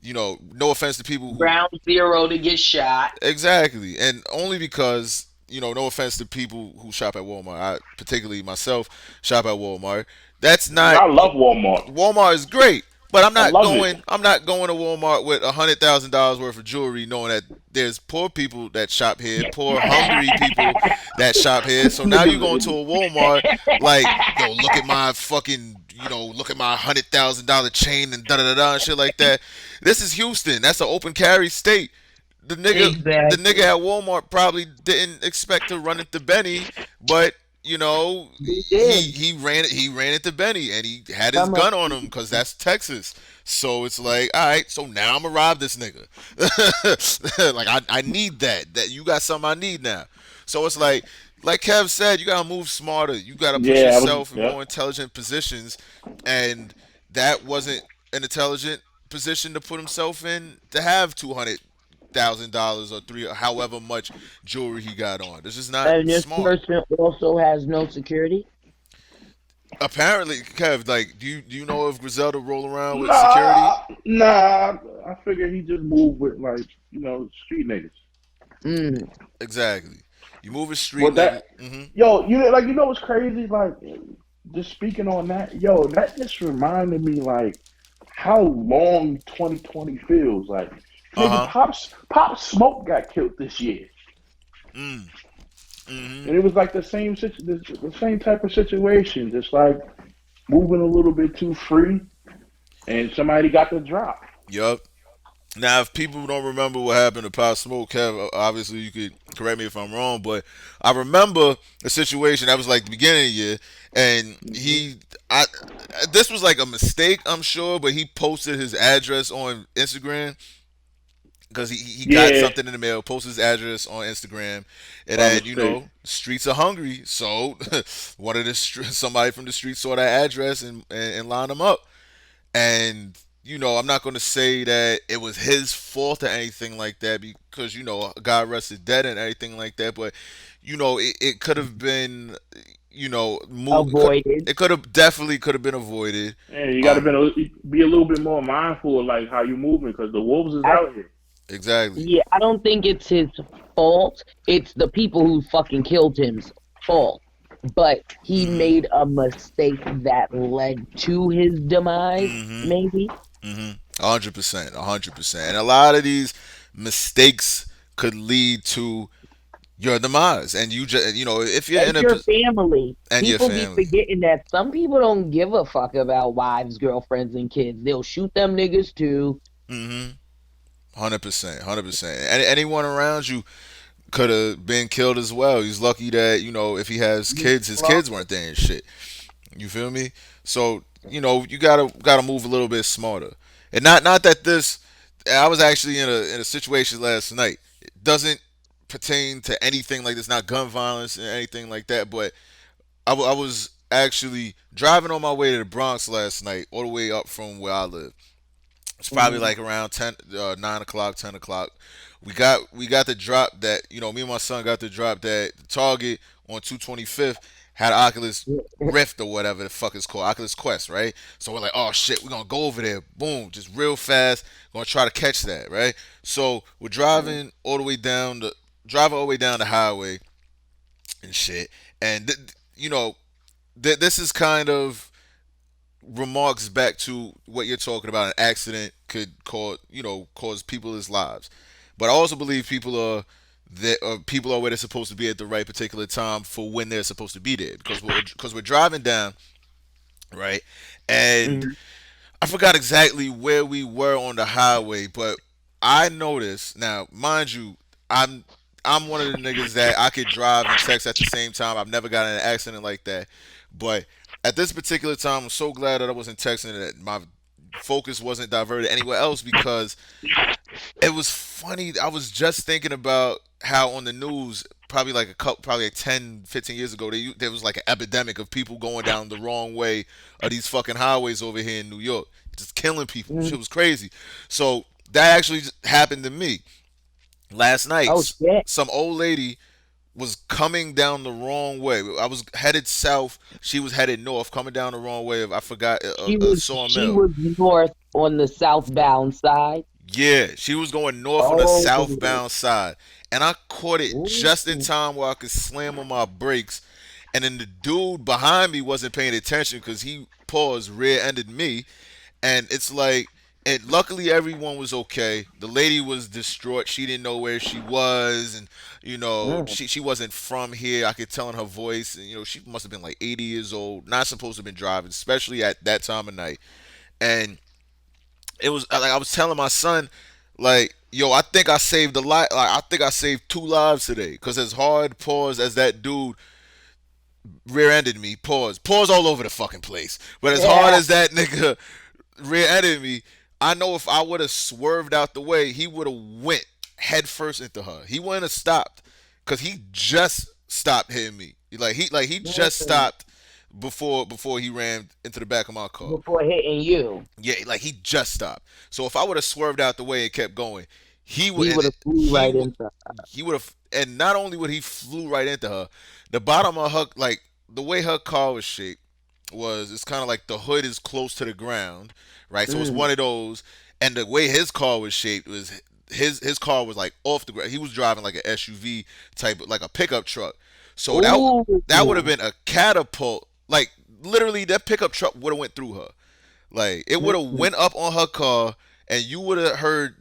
no offense to people who Ground zero to get shot. exactly, and only because no offense to people who shop at Walmart. I particularly myself shop at Walmart. That's not I love Walmart. Walmart is great, but I'm I not love it. going. I'm not going to Walmart with $100,000 worth of jewelry, knowing that there's poor people that shop here, poor hungry people that shop here. So now you go into a Walmart like, yo, look at my fucking, look at my $100,000 chain and da da da da and shit like that. This is Houston. That's an open carry state. The nigga Exactly. at Walmart probably didn't expect to run into Benny, but He he did. he ran into Benny and he had his Come up. gun on him because that's Texas. So it's like, all right, so now I'm gonna rob this nigga. Like I need that you got something I need now. So it's like Kev said, you gotta move smarter. You gotta push Yeah, I was. yourself in Yep. more intelligent positions, and that wasn't an intelligent position to put himself in to have $200,000 or three, however much jewelry he got on. This is not And this smart. person also has no security. Apparently, Kev, like, do you know if Griselda roll around with security? Nah. I figure he just moved with like street niggas. Mm. Exactly. You move a street But nigga. that what's crazy? Like just speaking on that, that just reminded me like how long 2020 feels. Like, Uh nigga, huh. Pop Smoke got killed this year, Mm. Mm-hmm. and it was like the same type of situation, just like moving a little bit too free, and somebody got the drop. Yup. Now, if people don't remember what happened to Pop Smoke, Kev, obviously you could correct me if I'm wrong, but I remember a situation that was like the beginning of the year, and Hmm. this was like a mistake, I'm sure, but he posted his address on Instagram because he got Yeah, something in the mail, posted his address on Instagram, and by then mistake. streets are hungry, so somebody from the street saw that address and lined him up. And I'm not going to say that it was his fault or anything like that because God rested dead and everything like that. But it could have been Avoided. it could have definitely could have been avoided. And you got to Um, be a little bit more mindful of like how you moving because the wolves is I out here. exactly. Yeah, I don't think it's his fault. It's the people who fucking killed him's fault. But he Mhm. made a mistake that led to his demise, Mhm. maybe. Mhm. 100%. 100%. And a lot of these mistakes could lead to your demise, and you just if you're And in a your family. and your People be family. forgetting that some people don't give a fuck about wives, girlfriends, and kids. They'll shoot them niggas too. Mhm. 100%, 100%. Anyone around you could have been killed as well. He's lucky that if he has You kids, his slow. kids weren't there and shit. You feel me? So you gotta move a little bit smarter. And not that this. I was actually in a situation last night. It doesn't pertain to anything like this, not gun violence and anything like that. But I was actually driving on my way to the Bronx last night, all the way up from where I live. It's probably Mhm. like around 9 o'clock, 10 o'clock. We got the drop that me and my son got the drop that the Target on 225th had Oculus Rift or whatever the fuck it's called, Oculus Quest, right? So we're like, oh shit, we're gonna go over there, boom, just real fast, gonna try to catch that, right? So we're driving all the way down the highway and shit, and this is kind of remarks back to what you're talking about. An accident could cause people's lives, but I also believe people are where they're supposed to be at the right particular time for when they're supposed to be there because we're driving down, right, and Mhm. I forgot exactly where we were on the highway, but I noticed now, mind you, I'm I'm one of the niggas that I could drive and text at the same time. I've never gotten in an accident like that. But at this particular time, I'm so glad that I wasn't texting and that my focus wasn't diverted anywhere else because it was funny. I was just thinking about how on the news, probably like 10, 15 years ago, there was like an epidemic of people going down the wrong way of these fucking highways over here in New York, just killing people. Shit Mhm. was crazy. So that actually just happened to me last night. Oh shit. Some old lady was coming down the wrong way. I was headed south. She was headed north, coming down the wrong way of I forgot a She sawmill. was north on the southbound side. Yeah, she was going north on the Oh. southbound side, and I caught it just in Ooh. time where I could slam on my brakes. And then the dude behind me wasn't paying attention because he paused, rear-ended me, and it's like, and luckily everyone was okay. The lady was distraught. She didn't know where she was, and Mm. she wasn't from here. I could tell in her voice, and she must have been like 80 years old, not supposed to have been driving, especially at that time of night. And it was like I was telling my son, like, yo, I think I saved a lot. Like, I think I saved two lives today. Cause as hard pause as that dude rear-ended me, pause all over the fucking place. But as hard Yeah. as that nigga rear-ended me, I know if I would have swerved out the way, he would have went head first into her. He wouldn't have stopped, cause he just stopped hitting me. He just Mm. stopped before he ran into the back of my car. Before hitting you, Yeah, like he just stopped. So if I would have swerved out the way and kept going, he would he would have flew he right would into. he would have, and not only would he flew right into her, the bottom of her, like the way her car was shaped was, it's kind of like the hood is close to the ground, right? So it's Mm. one of those, and the way his car was shaped was his car was like off the ground. He was driving like an SUV type, like a pickup truck. So that would have Ooh. been a catapult. Like literally, that pickup truck would have went through her. Like it would have Mm. went up on her car, and you would have heard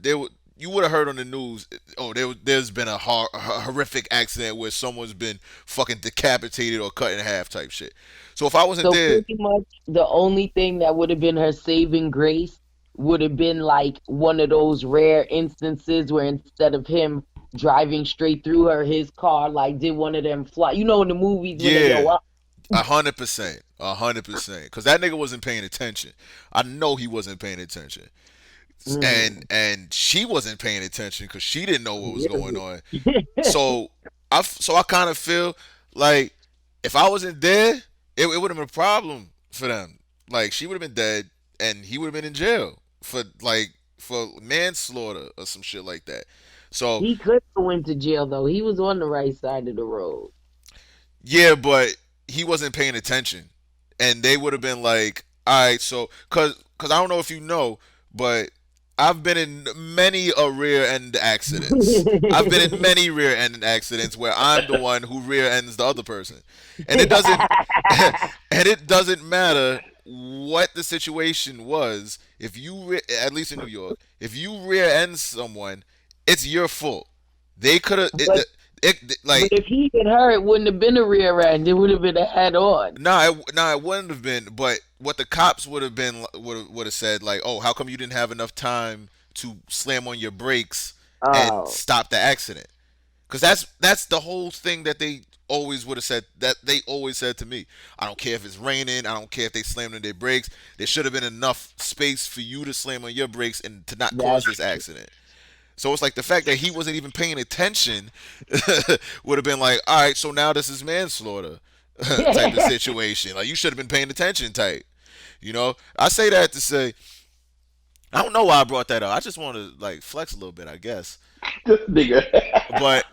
you would have heard on the news. Oh, there's been a horrific accident where someone's been fucking decapitated or cut in half type shit. So if I wasn't So there, pretty much the only thing that would have been her saving grace would have been like one of those rare instances where instead of him driving straight through her, his car like did one of them fly. You know in the movies when they yeah, go up. 100%, 100%, because that nigga wasn't paying attention. I know he wasn't paying attention, Mm. and she wasn't paying attention because she didn't know what was going Yeah. on. So I kind of feel like if I wasn't there, it would have been a problem for them. Like she would have been dead, and he would have been in jail for manslaughter or some shit like that. So He could have went to jail though. He was on the right side of the road. yeah, but he wasn't paying attention, and they would have been like, all right, so cause I don't know if you know, but I've been in many a rear end accidents. I've been in many rear end accidents where I'm the one who rear ends the other person, and it doesn't and it doesn't matter what the situation was. If at least in New York, if you rear end someone, it's your fault. They could have but but like if he hit her, it wouldn't have been a rear end. It would have been a head on. it wouldn't have been. But what the cops would have been would have said like, oh, how come you didn't have enough time to slam on your brakes and Oh, stop the accident? Because that's the whole thing that they always would have said. That they always said to me. I don't care if it's raining. I don't care if they slammed on their brakes. There should have been enough space for you to slam on your brakes and to not cause that's this accident. So it's like the fact that he wasn't even paying attention would have been like, all right, so now this is manslaughter type of situation. Like you should have been paying attention type. I say that to say I don't know why I brought that up. I just want to like flex a little bit, I guess. This nigga. But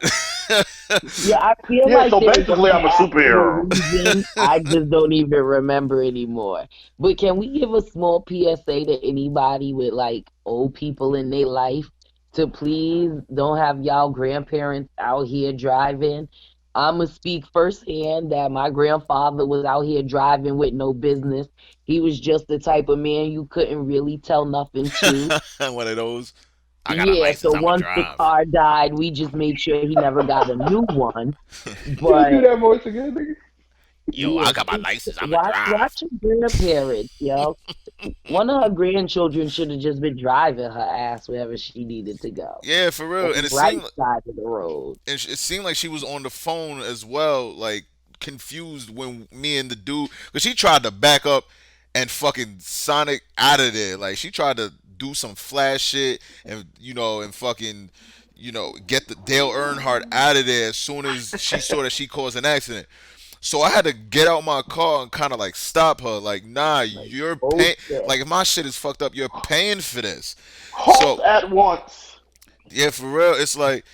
yeah. I feel Yeah, like so there's basically, an I'm a actual superhero. reason. I just don't even remember anymore. But can we give a small PSA to anybody with like old people in their life to please don't have y'all grandparents out here driving? I'ma speak firsthand that my grandfather was out here driving with no business. He was just the type of man you couldn't really tell nothing to. one of those. I got a Yeah, so license. I'm gonna once the drive. car died, we just made sure he never got a new one. Can you do But that voice again, nigga? Yo, yeah, I got my she, license. I'm gonna watch drive. your grandparents, yo. One of her grandchildren should have just been driving her ass wherever she needed to go. Yeah, for On real. the right side of the road. It seemed like she was on the phone as well, like confused when me and the dude, because she tried to back up and fucking Sonic out of there. Like she tried to do some flash shit and and fucking get the Dale Earnhardt out of there as soon as she saw that she caused an accident. So I had to get out my car and kind of like stop her. Like, nah, Like, you're paying. bullshit. Like, if my shit is fucked up, you're paying for this. Halt So at once. yeah, for real, it's like,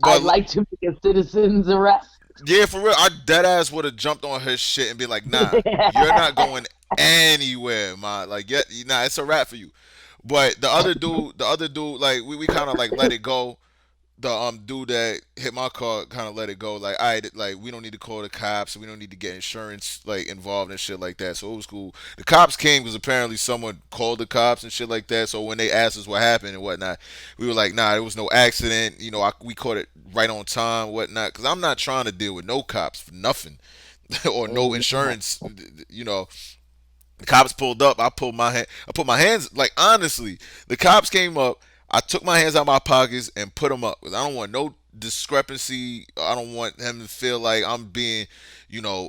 I'd but like to make a citizen's arrest. yeah, for real, I dead ass would have jumped on her shit and be like, nah, you're not going anywhere, man. Like, yeah, nah, it's a wrap for you. But the other dude, like we kind of like let it go. The dude that hit my car kind of let it go. Like, I like we don't need to call the cops. We don't need to get insurance like involved and shit like that. So it was cool. The cops came because apparently someone called the cops and shit like that. So when they asked us what happened and whatnot, we were like, nah, there was no accident. We caught it right on time, whatnot. Because I'm not trying to deal with no cops for nothing or no insurance. You know, the cops pulled up. I pulled my hand. I put my hands like honestly. The cops came up. I took my hands out of my pockets and put them up. 'Cause I don't want no discrepancy. I don't want him to feel like I'm being,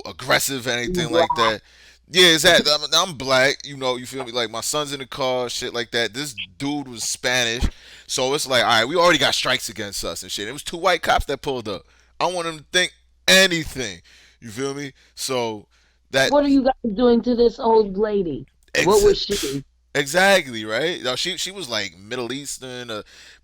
aggressive or anything like that. Yeah, exactly. I'm black. You feel me? Like my son's in the car, shit like that. This dude was Spanish, so it's like, all right, we already got strikes against us and shit. It was two white cops that pulled up. I don't want them to think anything. You feel me? So that What are you guys doing to this old lady? What ex- was she? exactly right. Now she was like Middle Eastern,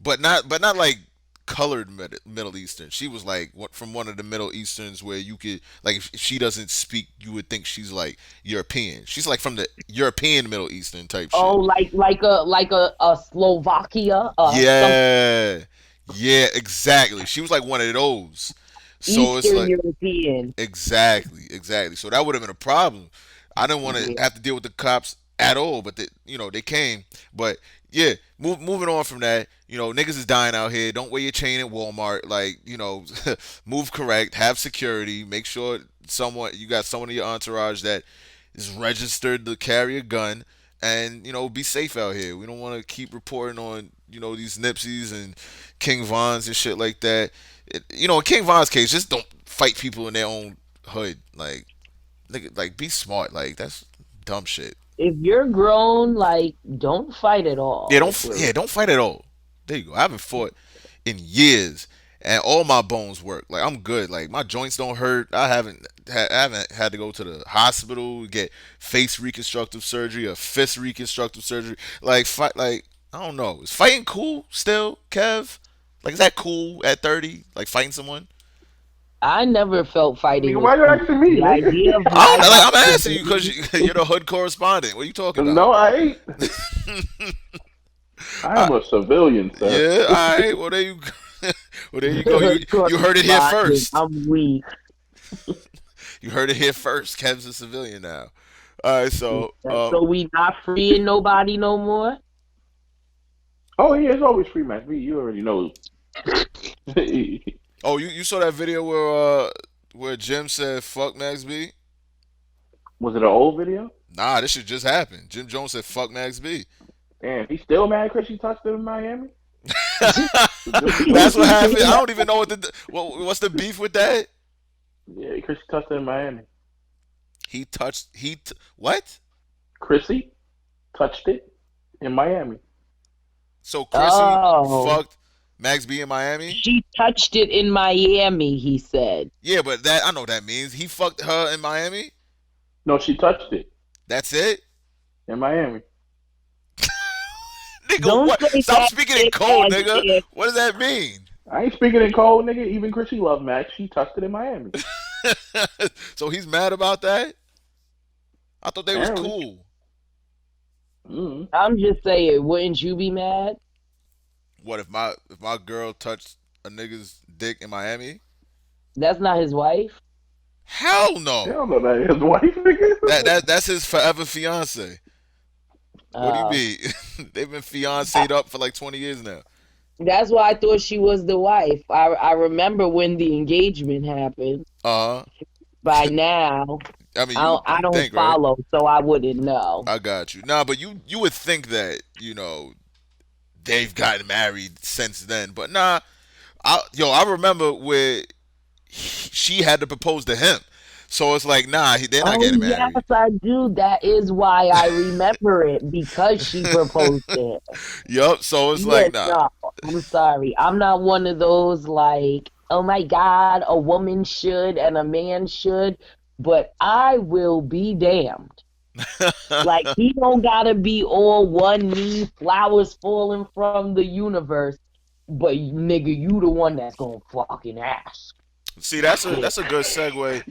but not like colored Middle Eastern. She was like from one of the Middle Easterns where you could like if she doesn't speak, you would think she's like European. She's like from the European Middle Eastern type Oh, shit. like a Slovakia, some Yeah, yeah, exactly. She was like one of those. So it's Eastern like European. exactly, exactly. So that would have been a problem. I didn't want to Yeah. have to deal with the cops. at all. But they came. But yeah, moving on from that, niggas is dying out here. Don't wear your chain at Walmart. Like, move correct, have security, make sure you got someone in your entourage that is registered to carry a gun, and be safe out here. We don't want to keep reporting on these Nipseys and King Vons and shit like that. In King Von's case, just don't fight people in their own hood. Like, nigga, like be smart. Like that's dumb shit. If you're grown, like, don't fight at all. If we're Don't fight at all. There you go. I haven't fought in years, and all my bones work. Like I'm good. Like my joints don't hurt. I haven't had to go to the hospital get face reconstructive surgery or fist reconstructive surgery. Like fight. Like I don't know. Is fighting cool still, Kev? Like is that cool at 30? Like fighting someone? I never felt fighting Nigga, was why you cool. asking me, The idea of nigga? I don't my know. Like house I'm is asking you because you're the hood correspondent. What are you talking about? No, I ain't. I I, am a civilian, sir. yeah. All right. Well, there you. Well, there you go. You heard it here correspondent. first. I'm weak. You heard it here first. Kev's a civilian now. All right. So, So we not freeing nobody no more. Oh yeah, it's always free match. You already know. oh, you saw that video where Jim said "fuck Max B"? Was it an old video? Nah, this shit just happened. Jim Jones said "fuck Max B." Damn, he's still mad because she touched him in Miami. That's what happened. I don't even know what's the beef with that. Yeah, Chrissy touched him in Miami. What? Chrissy touched it in Miami. So Chrissy Oh, fucked Max B in Miami? she touched it in Miami. He said. Yeah, but that I know what that means. He fucked her in Miami. No, she touched it That's it. in Miami. Nigga, Don't what? say Stop that speaking in shit code, as nigga. if What does that mean? I ain't speaking in code, nigga. Even Chrissy loved Max. She touched it in Miami. So he's mad about that? I thought they was Apparently. cool. Mm. I'm just saying, wouldn't you be mad? What if my girl touched a nigga's dick in Miami? That's not his wife. Hell no. Hell no, that his wife, nigga. That's his forever fiance. What do you Uh, mean? They've been fiancéed up for like 20 years now. that's why I thought she was the wife. I remember when the engagement happened. Uh huh. By now, I mean, I you don't, I you don't think, right? follow, so I wouldn't know. I got you. Nah, but you would think that they've gotten married since then, but nah. I remember where she had to propose to him, so it's like nah, they're not Oh getting yes, married. I do. That is why I remember it because she proposed to him. Yup. So it's Yes, like nah. no, I'm sorry. I'm not one of those like, oh my God, a woman should and a man should, but I will be damned. Like he don't gotta be all one knee, flowers falling from the universe, but nigga, you the one that's gonna fucking ask. See, that's a Yeah. that's a good segue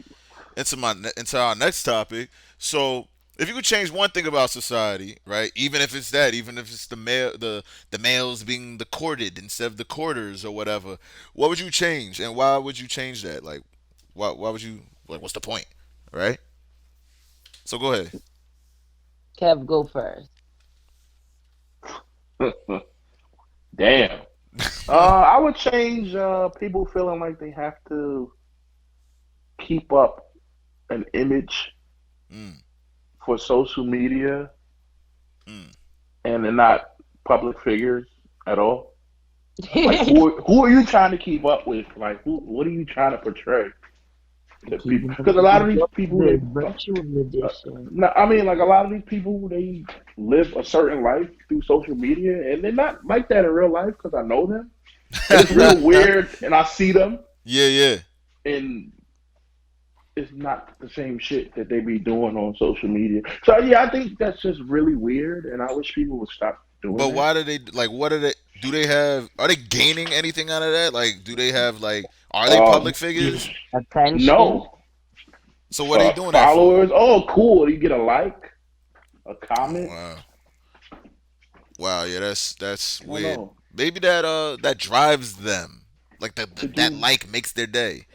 into our next topic. So, if you could change one thing about society, right? Even if it's the males being the courted instead of the courters or whatever, what would you change, and why would you change that? Like, why would you like? What's the point, right? So go ahead. Kev, go first. Damn. I would change people feeling like they have to keep up an image Mm, for social media mm. and they're not public figures at all. Like who are you trying to keep up with? Like what are you trying to portray to people? Keeping up Because a with lot the of these people Joneses, they virtual edition. no, I mean like a lot of these people they live a certain life through social media and they're not like that in real life because I know them and it's real weird and I see them Yeah, yeah. and it's not the same shit that they be doing on social media. So yeah, I think that's just really weird and I wish people would stop doing But that. why do they like? What are they? Do they have? Are they gaining anything out of that? Like, do they have like? Are they Um, public figures? Attention. no. So what are they doing that for? Followers. Oh, cool. You get a like, a Oh, comment. wow. Wow, yeah, that's I don't weird. know. Maybe that drives them. Like To that do. like makes their day.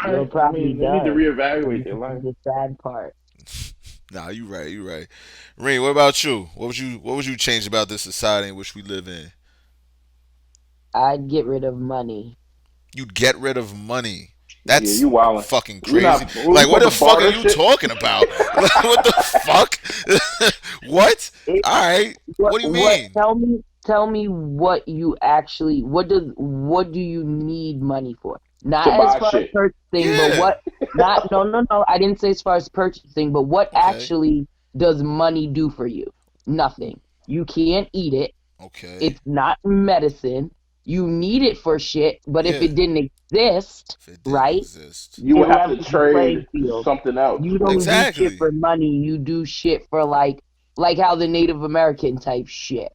It I probably mean, they need to does. reevaluate And their this is life. the sad part. Nah, you right. You right. Reen, what about you? What would you change about this society in which we live in? I'd get rid of money. You'd get rid of money. Yeah, That's you wildin'. fucking We crazy. not we Like, what supposed the to fuck are barter you shit. talking about? Like, what the fuck? What? It, All right. what What do you what mean? tell me what you actually what do you need money for? To Not as buy far as shit. purchasing, but Yeah. what not no, I didn't say as far as purchasing, but what Okay. actually does money do for you? Nothing. You can't eat it. Okay. It's not medicine. You need it for shit, but if Yeah. it didn't exist, If it didn't right, exist. You it would have to levels the playing trade field. something else You for don't it. do shit Exactly. for money. You do shit for like how the Native American type shit.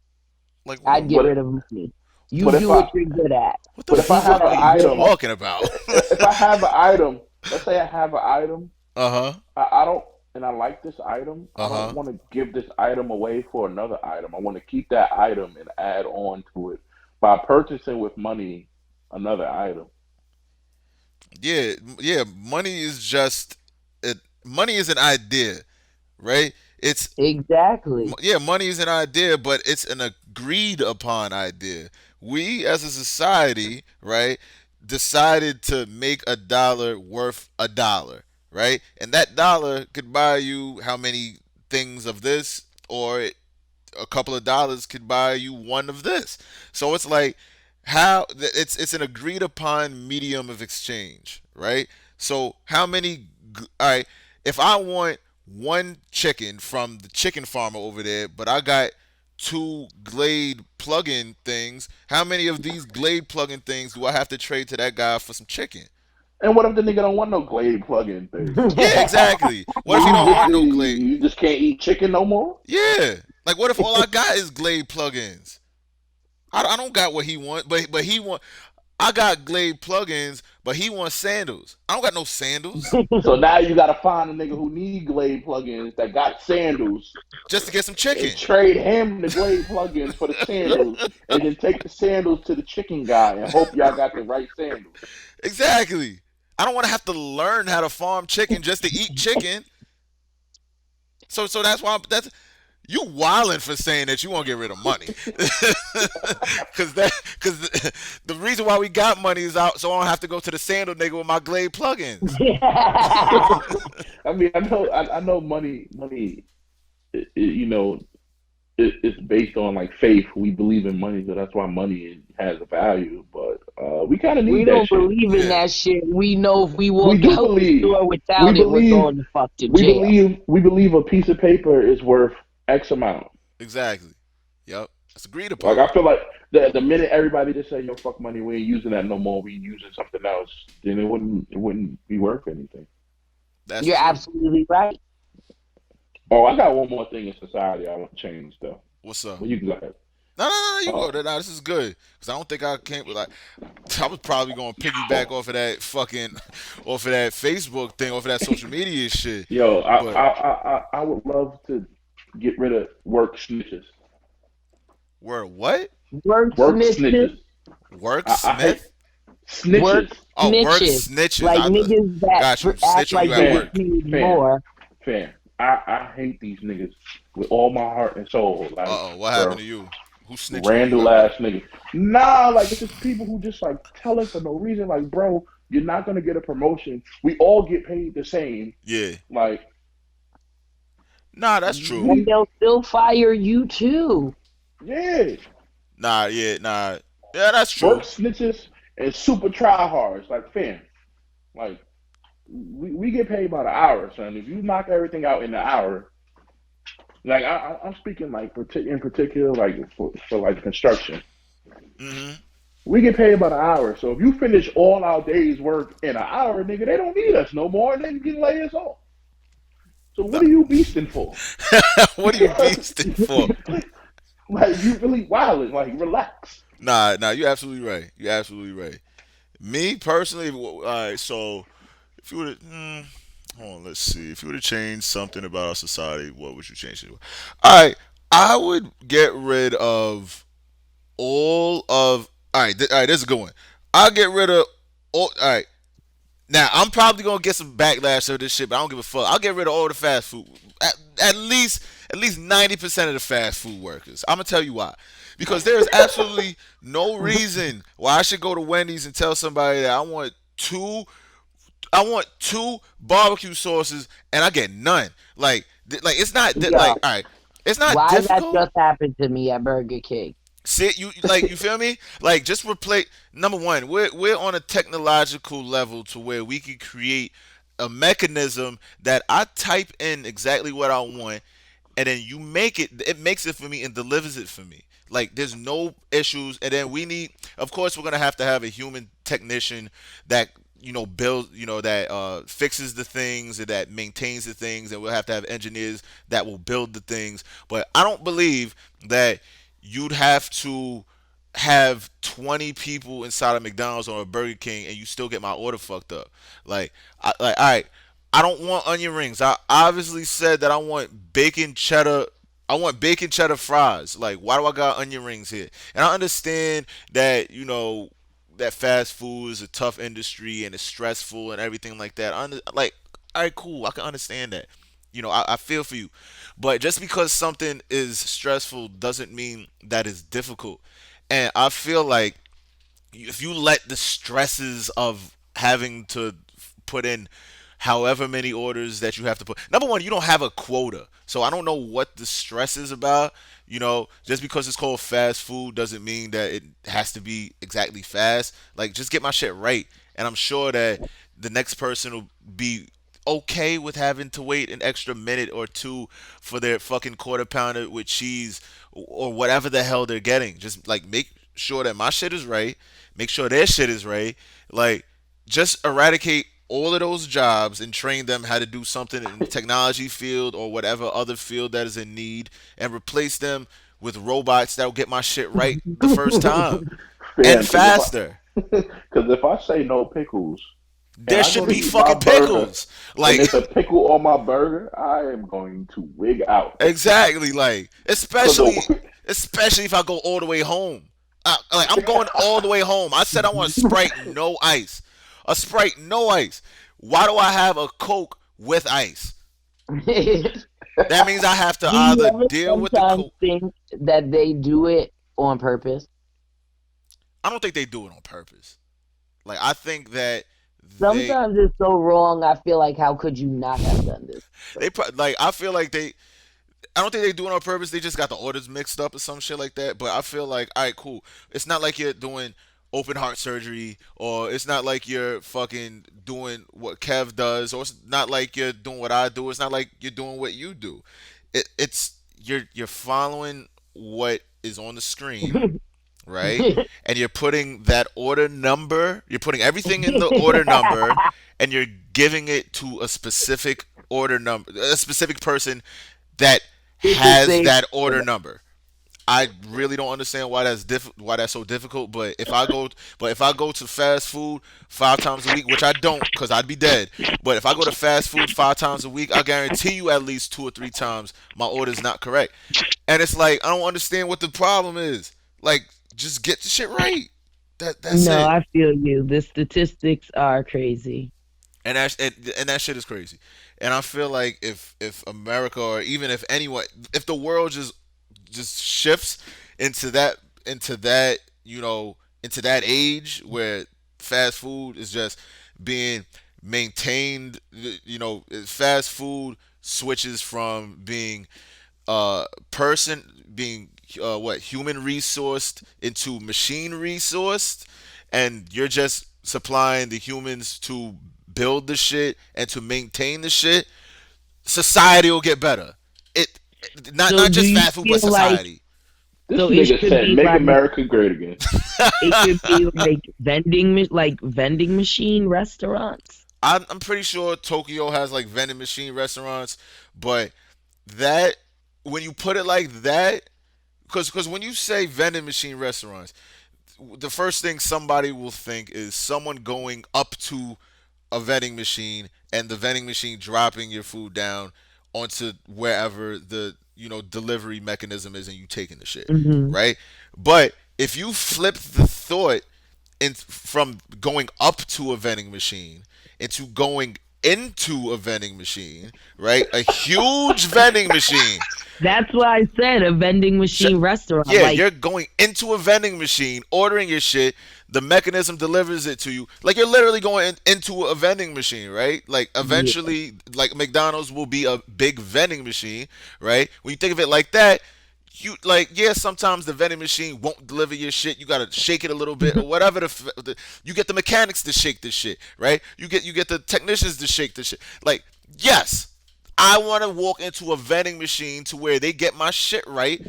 Like, I'd get But rid of money. You but if do I what you're good at. what the but if I have fuck an are That's you it. item, talking about? if I have an item, let's say I have an item, Uh huh. I don't, and I like this item, I Uh don't huh. want to give this item away for another item. I want to keep that item and add on to it by purchasing with money another item. Yeah. Yeah. Money is just it. Money is an idea, right? It's Exactly. yeah. Money is an idea, but it's an agreed upon idea. We as a society, right, decided to make a dollar worth a dollar, right, and that dollar could buy you how many things of this, or a couple of dollars could buy you one of this. So it's like how it's an agreed upon medium of exchange, right? So how many? All right, if I want one chicken from the chicken farmer over there, but I got two Glade plug-in things, how many of these Glade plug-in things do I have to trade to that guy for some chicken? And what if the nigga don't want no Glade plug-in thing? Yeah, exactly. What if he You don't just want no Glade? you just can't eat chicken no more. Yeah. Like, what if all I got is Glade plugins? I don't got what he want, but he want. I got Glade plugins, but he wants sandals. I don't got no sandals So now you gotta find a nigga who need Glade plugins that got sandals just to get some and chicken. trade him the Glade plugins for the sandals, and then take the sandals to the chicken guy and hope y'all got the right sandals. Exactly. I don't want to have to learn how to farm chicken just to eat chicken. So that's why that's you wilding for saying that you want to get rid of money, because the reason why we got money is out, so I don't have to go to the sandal nigga with my Glade plugins. I mean, I know money. You know, it's based on like faith. We believe in money, so that's why money has a value. But we kind of We need that don't shit. believe in Yeah, that shit. We know if we We walk do out the believe. door We without it, we're believe. going to fuck to We jail. believe. We believe a piece of paper is worth X amount. exactly. Yep, that's agreed Like upon. I feel like the minute everybody just say, "Yo, fuck money, we ain't using that no more. We using something else," then it wouldn't be worth anything. That's You're true. absolutely right. Oh, I got one more thing in society I want to change though. What's up? Well, you can go ahead. No, no, no, you Uh, go. Nah, this is good because I don't think I can't. Like, I was probably going to piggyback off of that fucking, off of that Facebook thing, off of that social media shit. Yo, But I would love to get rid of work snitches. word what? Work Work snitches, snitches. I hate Worksmith? work snitches. Oh, work snitches, snitches. like niggas that Got you. act Snitch on like you they at Fam, get work. paid fam, more. fam. I hate these niggas with all my heart and soul. Like, Uh oh, what happened bro, to you? Who's snitching on you Randall at ass work? niggas. Nah, like it's just people who just like tell us for no reason. Like, bro, you're not gonna get a promotion. We all get paid the same. Yeah. Like, Nah, that's true. And we, they'll still fire you too. yeah, Nah, yeah, nah. Yeah, that's work true. snitches and super tryhards. Like, fam, like we get paid by the hour, son. If you knock everything out in an hour, like I'm speaking like in particular, like for like construction. Mm-hmm. We get paid by the hour. So if you finish all our day's work in an hour, nigga, they don't need us no more and they can lay us off. So Nah. what are you beasting for? What are you beasting for? Like you really wild, like relax. Nah, nah, you're absolutely right. You're absolutely right. Me personally, all right. So if you would, hold on, let's see. If you would have changed something about our society, what would you change it? All right, I would get rid of all of. All right, all right. This is a good one. I'll get rid of all. All right. Now I'm probably gonna get some backlash of this shit, but I don't give a fuck. I'll get rid of all the fast food. at least at least 90% of the fast food workers. I'm gonna tell you why. Because there is absolutely no reason why I should go to Wendy's and tell somebody that I want two barbecue sauces and I get none. Like it's not like Yo, all right. It's not why that difficult. just happened to me at Burger King? Sit you like you feel me? Like just replace number one. We're on a technological level to where we can create a mechanism that I type in exactly what I want, and then you make it. It makes it for me and delivers it for me. Like there's no issues, and then we need. Of course, we're gonna have to have a human technician that builds that fixes the things and that maintains the things, and we'll have to have engineers that will build the things. But I don't believe that you'd have to have 20 people inside of McDonald's or a Burger King and you still get my order fucked up. All right, I don't want onion rings. I obviously said that I want bacon cheddar. I want bacon cheddar fries. Like, why do I got onion rings here? And I understand that that fast food is a tough industry and it's stressful and everything like that. Like, all right, cool. I can understand that. I feel for you. But just because something is stressful doesn't mean that it's difficult. And I feel like if you let the stresses of having to put in however many orders that you have to put, number one, you don't have a quota, so I don't know what the stress is about. Just because it's called fast food doesn't mean that it has to be exactly fast. Like, just get my shit right, and I'm sure that the next person will be okay with having to wait an extra minute or two for their fucking quarter pounder with cheese or whatever the hell they're getting. Just like make sure that my shit is right, make sure their shit is right. Like, just eradicate all of those jobs and train them how to do something in the technology field or whatever other field that is in need, and replace them with robots that'll get my shit right the first time and Fam, faster. because if I say no pickles and There I go should to be eat my fucking burger pickles. and Like, it's a pickle on my burger, I am going to wig out. exactly. Like, Cause especially if I go all the way home. Like, I'm going all the way home. I said I want a Sprite no ice. A Sprite no ice. Why do I have a Coke with ice? That means I have to Do you either ever deal with the sometimes Coke. think that they do it on purpose? I don't think they do it on purpose. Like, I think that they Sometimes it's so wrong. I feel like, how could you not have done this? like, I feel like I don't think they do it on purpose. They just got the orders mixed up or some shit like that. But I feel like, all right, cool. It's not like you're doing open heart surgery, or it's not like you're fucking doing what Kev does, or it's not like you're doing what I do. It's not like you're doing what you do. It's you're following what is on the screen, right? And you're putting that order number. You're putting everything in the order number, and you're giving it to a specific order number, a specific person that It's the has same. that order number. I really don't understand why that's so difficult. But if I go to fast food 5 times a week, which I don't, cause I'd be dead. But if I go to fast food 5 times a week, I guarantee you at least 2 or 3 times my order's not correct. And it's like, I don't understand what the problem is. Like, just get the shit right. That's No, it. I feel you. The statistics are crazy. And that shit is crazy. And I feel like if America, or even if anyone, if the world just shifts into that into that into that age where fast food is just being maintained. Fast food switches from being person being what human resourced into machine resourced, and you're just supplying the humans to build the shit and to maintain the shit. Society will get better. Not So do just you fast food, but feel like, society. this so it nigga should said, be "Make like, America great again." it should be like vending machine restaurants? I'm pretty sure Tokyo has like vending machine restaurants, but that when you put it like that, because when you say vending machine restaurants, the first thing somebody will think is someone going up to a vending machine and the vending machine dropping your food down onto wherever the delivery mechanism is and you taking the shit, Hmm. right? But if you flip the thought from going up to a vending machine into going into a vending machine, right? A huge vending machine. That's why I said a vending machine restaurant. Yeah, Like, you're going into a vending machine, ordering your shit. The mechanism delivers it to you. Like you're literally going into a vending machine, right? Like yeah. eventually, like McDonald's will be a big vending machine, right? When you think of it like that, you like yeah. Sometimes the vending machine won't deliver your shit. You gotta shake it a little bit or whatever. You get the mechanics to shake this shit, right? You get the technicians to shake this shit. Like yes, I want to walk into a vending machine to where they get my shit right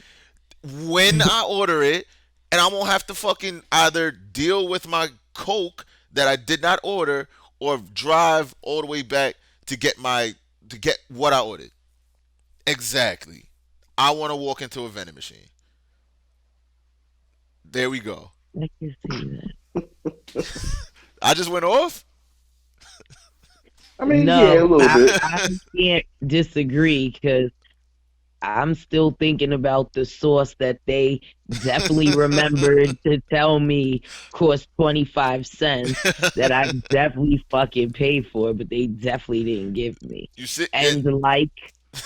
when I order it, and I won't have to fucking either deal with my Coke that I did not order or drive all the way back to get what I ordered. Exactly. I want to walk into a vending machine. There we go. I can see that. I just went off. I mean, yeah, a No, little bit. I can't disagree because I'm still thinking about the sauce that they definitely remembered to tell me cost 25 cents that I definitely fucking paid for, but they definitely didn't give me. You sit it And like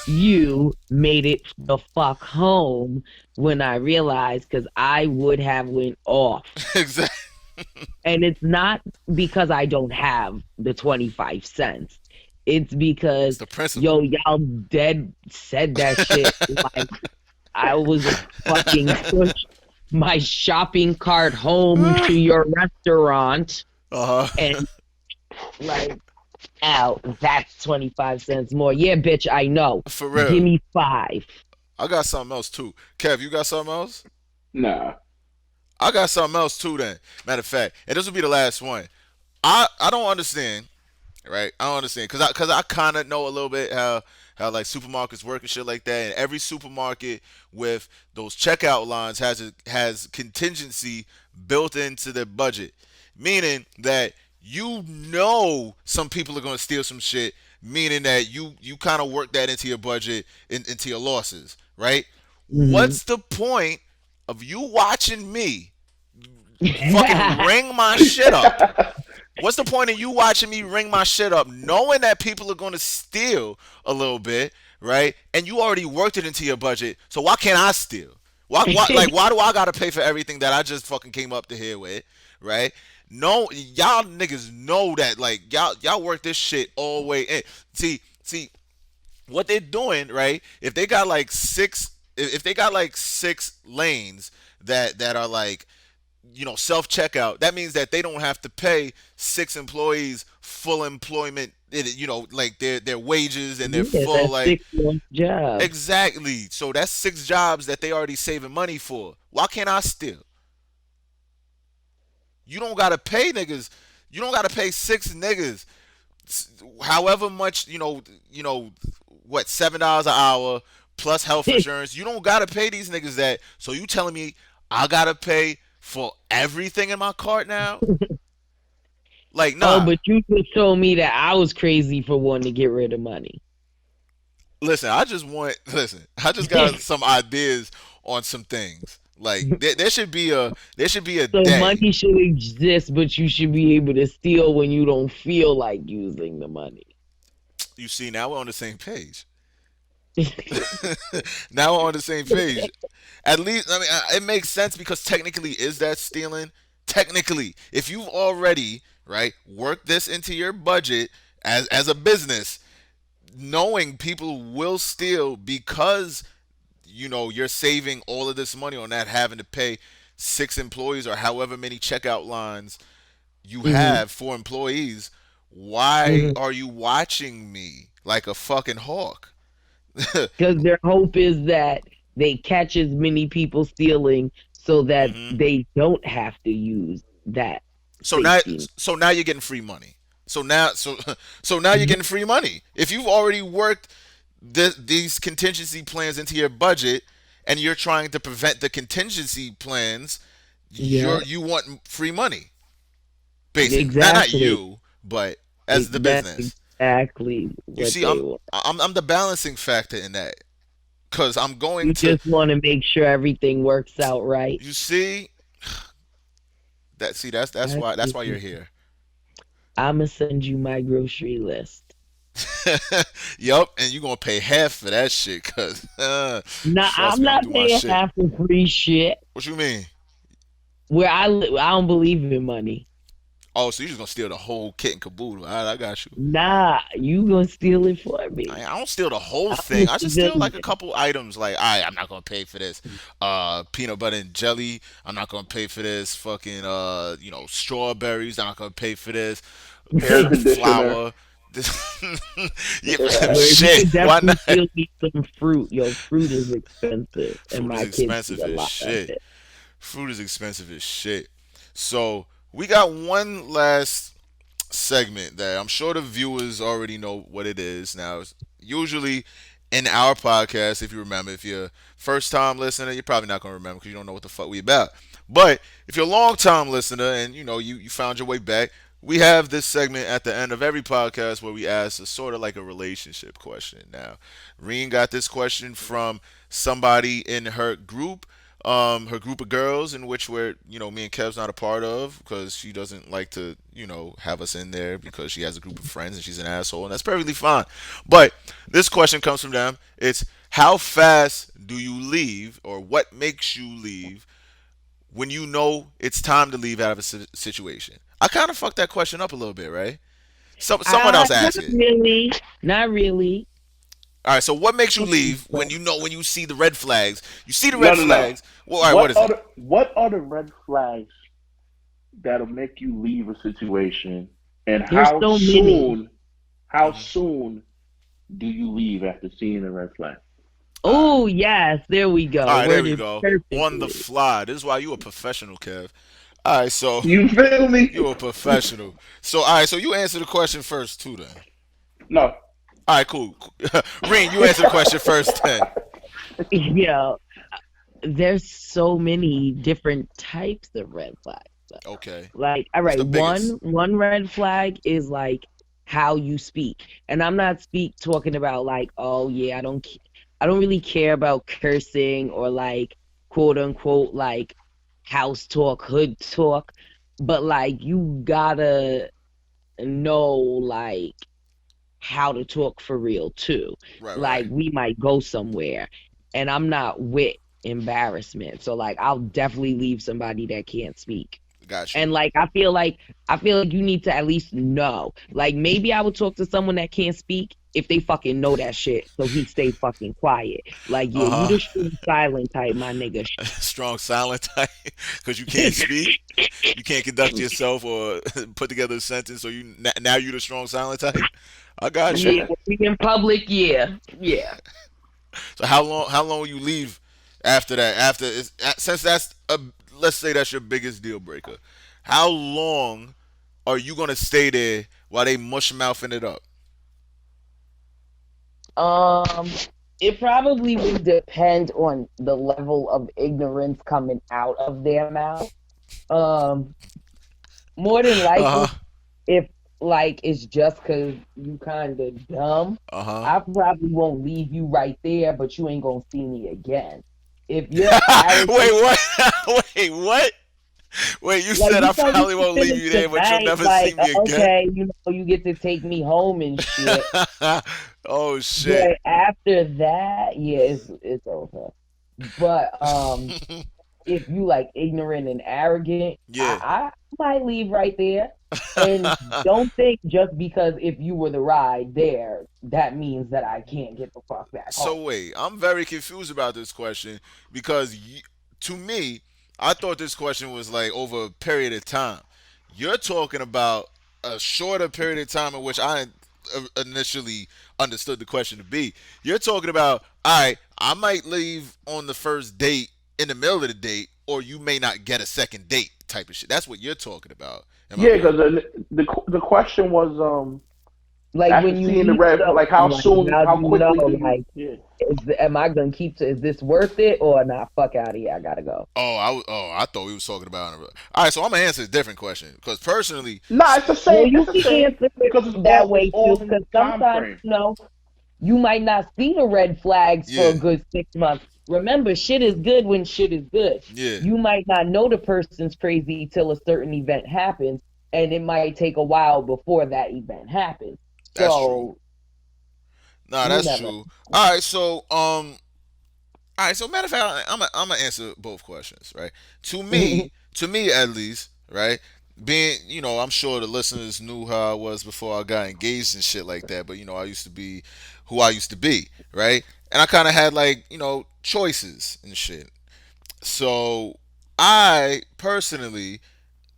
you made it the fuck home when I realized because I would have went off. exactly. And it's not because I don't have the 25 cents. It's It's because, the principle. yo, y'all dead said that shit like I was a fucking push my shopping cart home to your restaurant Uh huh. and like, ow, that's 25 cents more. Yeah, bitch, I know. For Give real. me five. I got something else too. Kev, you got something else? Nah. I got something else too. Then, matter of fact, and this will be the last one. I don't understand, right? I don't understand because I kind of know a little bit how like supermarkets work and shit like that. And every supermarket with those checkout lines has contingency built into their budget, meaning that some people are gonna steal some shit. Meaning that you kind of work that into your budget into your losses, right? Hmm. What's the point of you watching me fucking ring my shit up? What's the point of you watching me ring my shit up, knowing that people are going to steal a little bit, right? And you already worked it into your budget, so why can't I steal? Why do I gotta pay for everything that I just fucking came up to here with, right? No, y'all niggas know that, like y'all work this shit all the way in. See what they're doing, right? If they got like six lanes that are like self checkout, that means that they don't have to pay six employees full employment, like their wages and their Yeah, full that's like 6 month job. exactly. So that's six jobs that they already saving money for. Why can't I steal? You don't gotta pay niggas. You don't gotta pay six niggas however much what $7 an hour plus health insurance. You don't gotta pay these niggas that. So you telling me I gotta pay for everything in my cart now? Like Oh, nah. but you just told me that I was crazy for wanting to get rid of money. Listen, I just got some ideas on some things. Like there should be a So day. money should exist, but you should be able to steal when you don't feel like using the money. You see, now we're on the same page. Now we're on the same page. At least, I mean, it makes sense because technically, is that stealing? Technically, if you've already right worked this into your budget as a business, knowing people will steal because you're saving all of this money on not having to pay six employees or however many checkout lines you Hmm. have for employees. Why Hmm. are you watching me like a fucking hawk? Because their hope is that they catch as many people stealing so that hmm they don't have to use that So now, safety. so now you're getting free money. So now you're getting free money. If you've already worked these contingency plans into your budget, and you're trying to prevent the contingency plans, Yeah, you want free money, basically. Not exactly. you, but as the That's business. exactly You what see, they I'm want. I'm I'm the balancing factor in that because I'm going You to. just want to make sure everything works out right. You see that? See, that's I why see. you're here. I'm gonna send you my grocery list. Yup, and you gonna pay half for that shit, cause Nah, trust I'm me, I don't not do my paying shit. half for free shit. What you mean? Where I live, I don't believe in money. Oh, so you just gonna steal the whole kit and caboodle? All right, I got you. Nah, you gonna steal it for me. I don't steal the whole I'm a thing. I just steal like a civilian. couple items. Like, I'm not gonna pay for this. Peanut butter and jelly. I'm not gonna pay for this. Fucking strawberries. I'm not gonna pay for this. Air conditioner. Flour. This, yeah, Where you shit. could Why definitely not? steal me some fruit. Yo, fruit is expensive, and Fruit is my kids eat expensive a as lot of shit. it. Fruit is expensive as shit. So we got one last segment that I'm sure the viewers already know what it is. Now, usually in our podcast, if you remember, if you're first time listener, you're probably not gonna remember because you don't know what the fuck we about. But if you're a long time listener and you found your way back, we have this segment at the end of every podcast where we ask a sort of like a relationship question. Now, Reen got this question from somebody in her group of girls, in which me and Kev's not a part of because she doesn't like to, have us in there because she has a group of friends and she's an asshole, and that's perfectly fine. But this question comes from them. It's how fast do you leave, or what makes you leave when you know it's time to leave out of a situation? I kind of fucked that question up a little bit, right? Someone else Not asked it. really, not really. All right, so what makes you leave when you see the red flags? You see the No, red no, no. flags. Well, all right, what is it? What are the red flags that'll make you leave a situation, and There's so many. how Mhm. soon do you leave after seeing a red flag? All right. Oh yes, there we All go. right, there we Worded go. On the perfectly. fly. This is why you a professional, Kev. All right, so You feel me? you a professional. So all right, so you answer the question first too, then. No. All right, cool. Reen, you answer the question first, then. Yeah, there's so many different types of red flags. Okay. Like, all What's right, the biggest? one red flag is like how you speak, and I'm not speak talking about like, oh yeah, I don't really care about cursing or like quote unquote like house talk, hood talk, but like you gotta know like how to talk for real too. Right, Like right. we might go somewhere, and I'm not with embarrassment, so like I'll definitely leave somebody that can't speak. Got you. And like I feel like you need to at least know. Like maybe I would talk to someone that can't speak if they fucking know that shit, so he stay fucking quiet. Like yeah, you Uh the strong silent type, my nigga. huh. Strong silent type, because you can't speak. You can't conduct yourself or put together a sentence. So now you the strong silent type. I got you. Yeah, when we in public, yeah, yeah. So how long will you leave after that? Since that's let's say that's your biggest deal breaker. How long are you gonna stay there while they mush mouthing it up? Um, it probably would depend on the level of ignorance coming out of their mouth. Um, More than Uh likely, huh. if like it's just because you kind of dumb, Uh huh. I probably won't leave you right there, but you ain't gonna see me again. If you're arrogant, Wait, what? Wait, what? Wait, you like said you I know, we probably can won't leave finish you the there, but you'll night, never see like me again. okay, you get to take me home and shit. Oh shit. But after that, yeah, it's over. But if you like ignorant and arrogant, Yeah. I might leave right there. And don't think just because if you were the ride there, that means that I can't get the fuck back home. So wait, I'm very confused about this question because to me, I thought this question was like over a period of time. You're talking about a shorter period of time in which I initially understood the question to be. You're talking about, all right, I might leave on the first date in the middle of the date, or you may not get a second date type of shit. That's what you're talking about. Am I Yeah, right? because the question was Like after when you seeing the meet red, like how someone, soon, how do how you know? quickly do you? Like, Yeah. am I gonna keep to? Is this worth it or not? Fuck out of here! I gotta go. I thought we was talking about. All right, so I'm gonna answer a different question because personally, Nah, it's the Well, same. It's you the can same answer it because that it's way too, all in because time sometimes frame. you might not see the red flags for yeah, a good 6 months. Remember, shit is good when shit is good. yeah, You might not know the person's crazy till a certain event happens, and it might take a while before that event happens. that's true. So Nah, You that's never. true. All right, so matter of fact, I'm gonna answer both questions, right? To me at least, right? Being, I'm sure the listeners knew how I was before I got engaged and shit like that, but I used to be who I used to be, right? And I kind of had like, choices and shit. So I personally,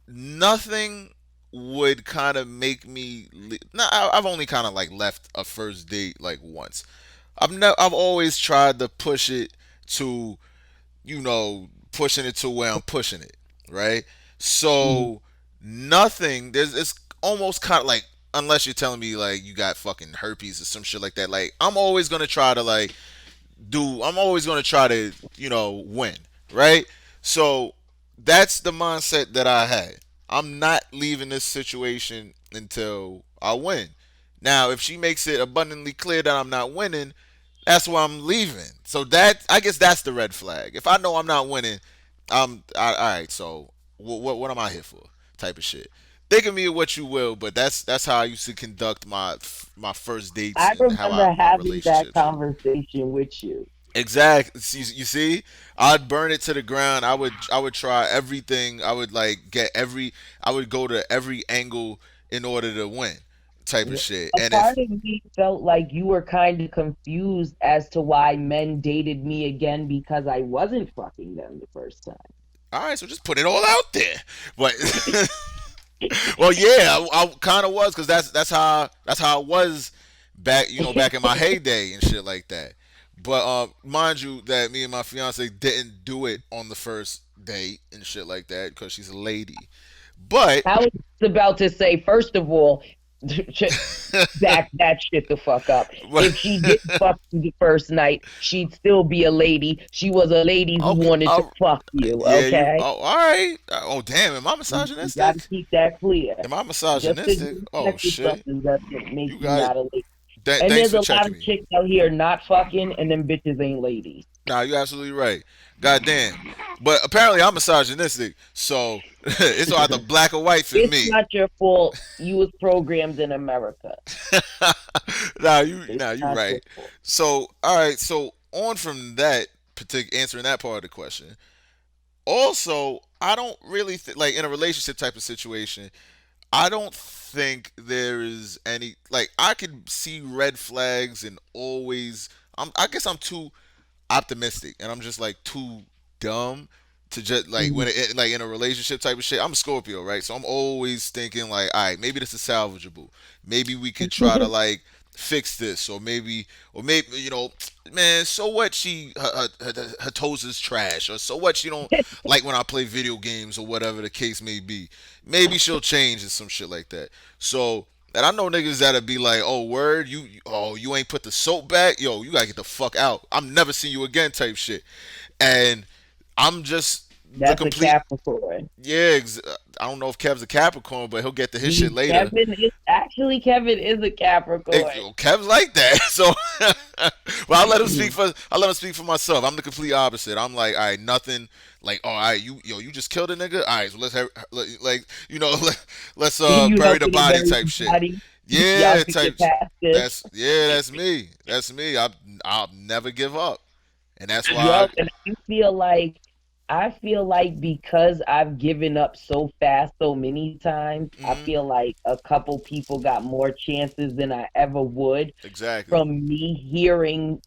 nothing would kind of make me. Nah, I've only kind of like left a first date like once. I've always tried to push it to, pushing it to where I'm pushing it, right? So nothing. There's it's almost kind of like, unless you're telling me like you got fucking herpes or some shit like that. Like I'm always gonna try to like I'm always going to try to, win, right? So that's the mindset that I had. I'm not leaving this situation until I win. Now, if she makes it abundantly clear that I'm not winning, that's why I'm leaving. So that, I guess that's the red flag. If I know I'm not winning, all right. So what am I here for? Type of shit. Think of me what you will, but that's how I used to conduct my first dates I and how remember my having that relationships. conversation with you. Exactly. You see, I'd burn it to the ground. I would try everything. I would like get every. I would go to every angle in order to win, type of shit. A And if part of me felt like you were kind of confused as to why men dated me again because I wasn't fucking them the first time. all right, so just put it all out there. But well, yeah, I kind of was, because that's how I was back, back in my heyday and shit like that. But mind you, that me and my fiance didn't do it on the first date and shit like that because she's a lady. But I was about to say, first of all, back that shit the fuck up. but If she did fuck you the first night, she'd still be a lady. She was a lady who okay, wanted to fuck you, yeah, you. okay? Oh, all right. Oh, damn. Am I You got to misogynistic? keep that clear. Am I Just because misogynistic? you Oh check yourself shit. doesn't make You you got. not a lady. And Thanks there's for a lot checking of me. chicks out here not fucking, and them bitches ain't ladies. Nah, you're absolutely right. Goddamn. But apparently I'm misogynistic, so it's either black or white for It's me. not your fault. You was programmed in America. It's Nah, you not your right. fault. So all right, so on from that particular, answering that part of the question. Also, I don't really like in a relationship type of situation. I don't think there is any, like, I could see red flags and always. I guess I'm too optimistic and I'm just like too dumb to just like when Mhm. like in a relationship type of shit. I'm a Scorpio, right? So I'm always thinking like, all right, maybe this is salvageable. Maybe we could try to like fix this, or maybe man, so what? Her toes is trash, or so what? She don't like when I play video games or whatever the case may be. Maybe she'll change and some shit like that. So. And I know niggas that'll be like, "Oh, word, you ain't put the soap back, yo, you gotta get the fuck out. I'm never seeing you again," type shit. And I'm just the That's a complete, Capricorn. yeah. I don't know if Kev's a Capricorn, but he'll get to his shit later. Kevin is a Capricorn. Kev's like that, so well, I let him speak for myself. I'm the complete opposite. I'm like, all right, nothing. Like, oh, all right, you just killed a nigga. All right, so like, let's You bury the helping to body bury type the shit. body. Y'all Yeah, can get type. past this. That's me. That's me. I'll never give up, and that's Yo, why. and I feel like because I've given up so fast so many times, I Mhm, feel like a couple people got more chances than I ever would exactly. from me hearing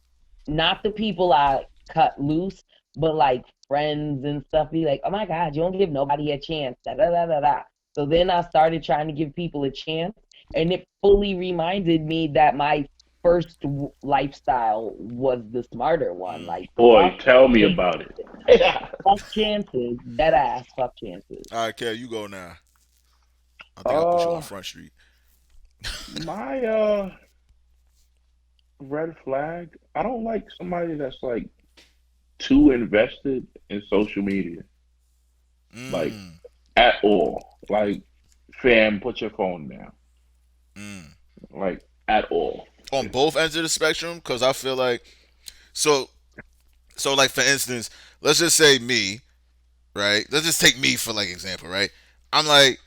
not the people I cut loose, but like friends and stuff be like, "Oh my God, you don't give nobody a chance." Da da da da da. So then I started trying to give people a chance, and it fully reminded me that my first lifestyle was the smarter one. Mm. Like Boy, fuck, tell me chances, about it. fuck chances, dead ass, fuck chances. All right, Kev, you go now. I think I put you on uh, Front Street. my red flag. I don't like somebody that's like too invested in social media, like Mm, at all. Like, fam, put your phone down. mm. Like, at all. On It's both ends of the spectrum, because I feel like, so like for instance, let's just say me, right? Let's just take me for like example, right? I'm like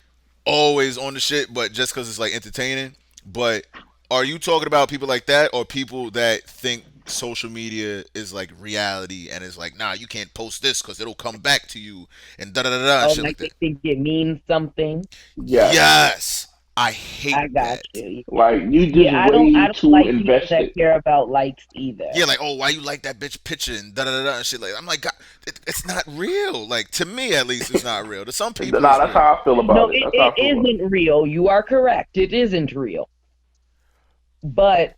always on the shit, but just because it's like entertaining. But Are you talking about people like that, or people that think social media is like reality and is like, nah, you can't post this because it'll come back to you and da da da da and Oh, shit like like they that? think it means something. Yes. Yes, I hate I got that. you. Like you just Yeah, I don't. way I don't too like people that invested. care about likes either. Yeah, like, oh, why you like that bitch picture and da da da da and shit like. I'm like, God, it's not real. Like to me, at least, it's not real. To some people, Nah, it's that's real. how I feel No, about it. That's it how I feel about isn't real. You are correct. It isn't real. But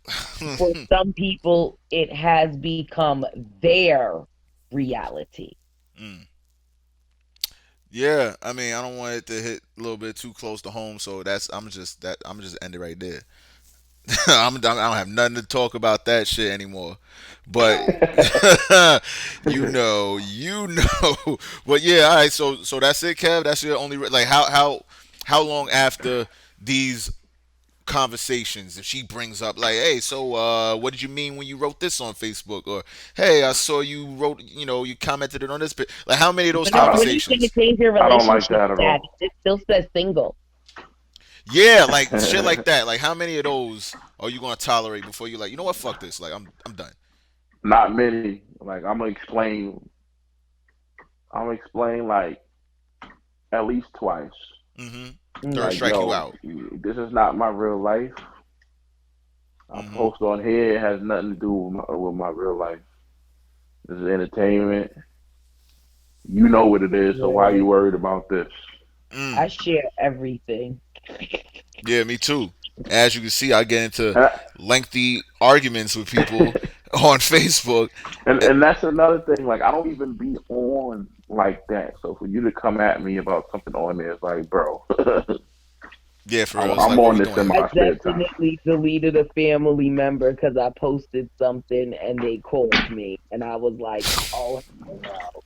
for some people, it has become their reality. Mm. Yeah, I mean, I don't want it to hit a little bit too close to home, so that's I'm just end it right there. I don't have nothing to talk about that shit anymore. But it. you know. But yeah, all right. So that's it, Kev. That's your only like how long after these conversations if she brings up like, hey, so what did you mean when you wrote this on Facebook, or hey, I saw you wrote, you commented it on this, like how many of those When are you going to conversations? change your I don't like relationship that at status? all. It still says single. Yeah, like shit like that. Like how many of those are you gonna tolerate before you're like, you know what, fuck this, like I'm done. Not many. Like I'm gonna explain. I'm gonna explain like at least twice. Or Mm. Like strike you yo, out. this is not my real life. I Mm-hmm. post on here. It has nothing to do with my real life. This is entertainment. You know what it is. So why are Yeah, you worried about this? I Mm. share everything. Yeah, me too. As you can see, I get into And, lengthy arguments with people on Facebook. and Eh, and that's another thing. Like I don't even be on like that. So for you to come at me about something on there, it's like, bro, yeah, for real. I'm, It's I'm like, what are on we this doing in here? I my spare time. definitely deleted a family member because I posted something and they called me, and I was like, "Oh hell no!"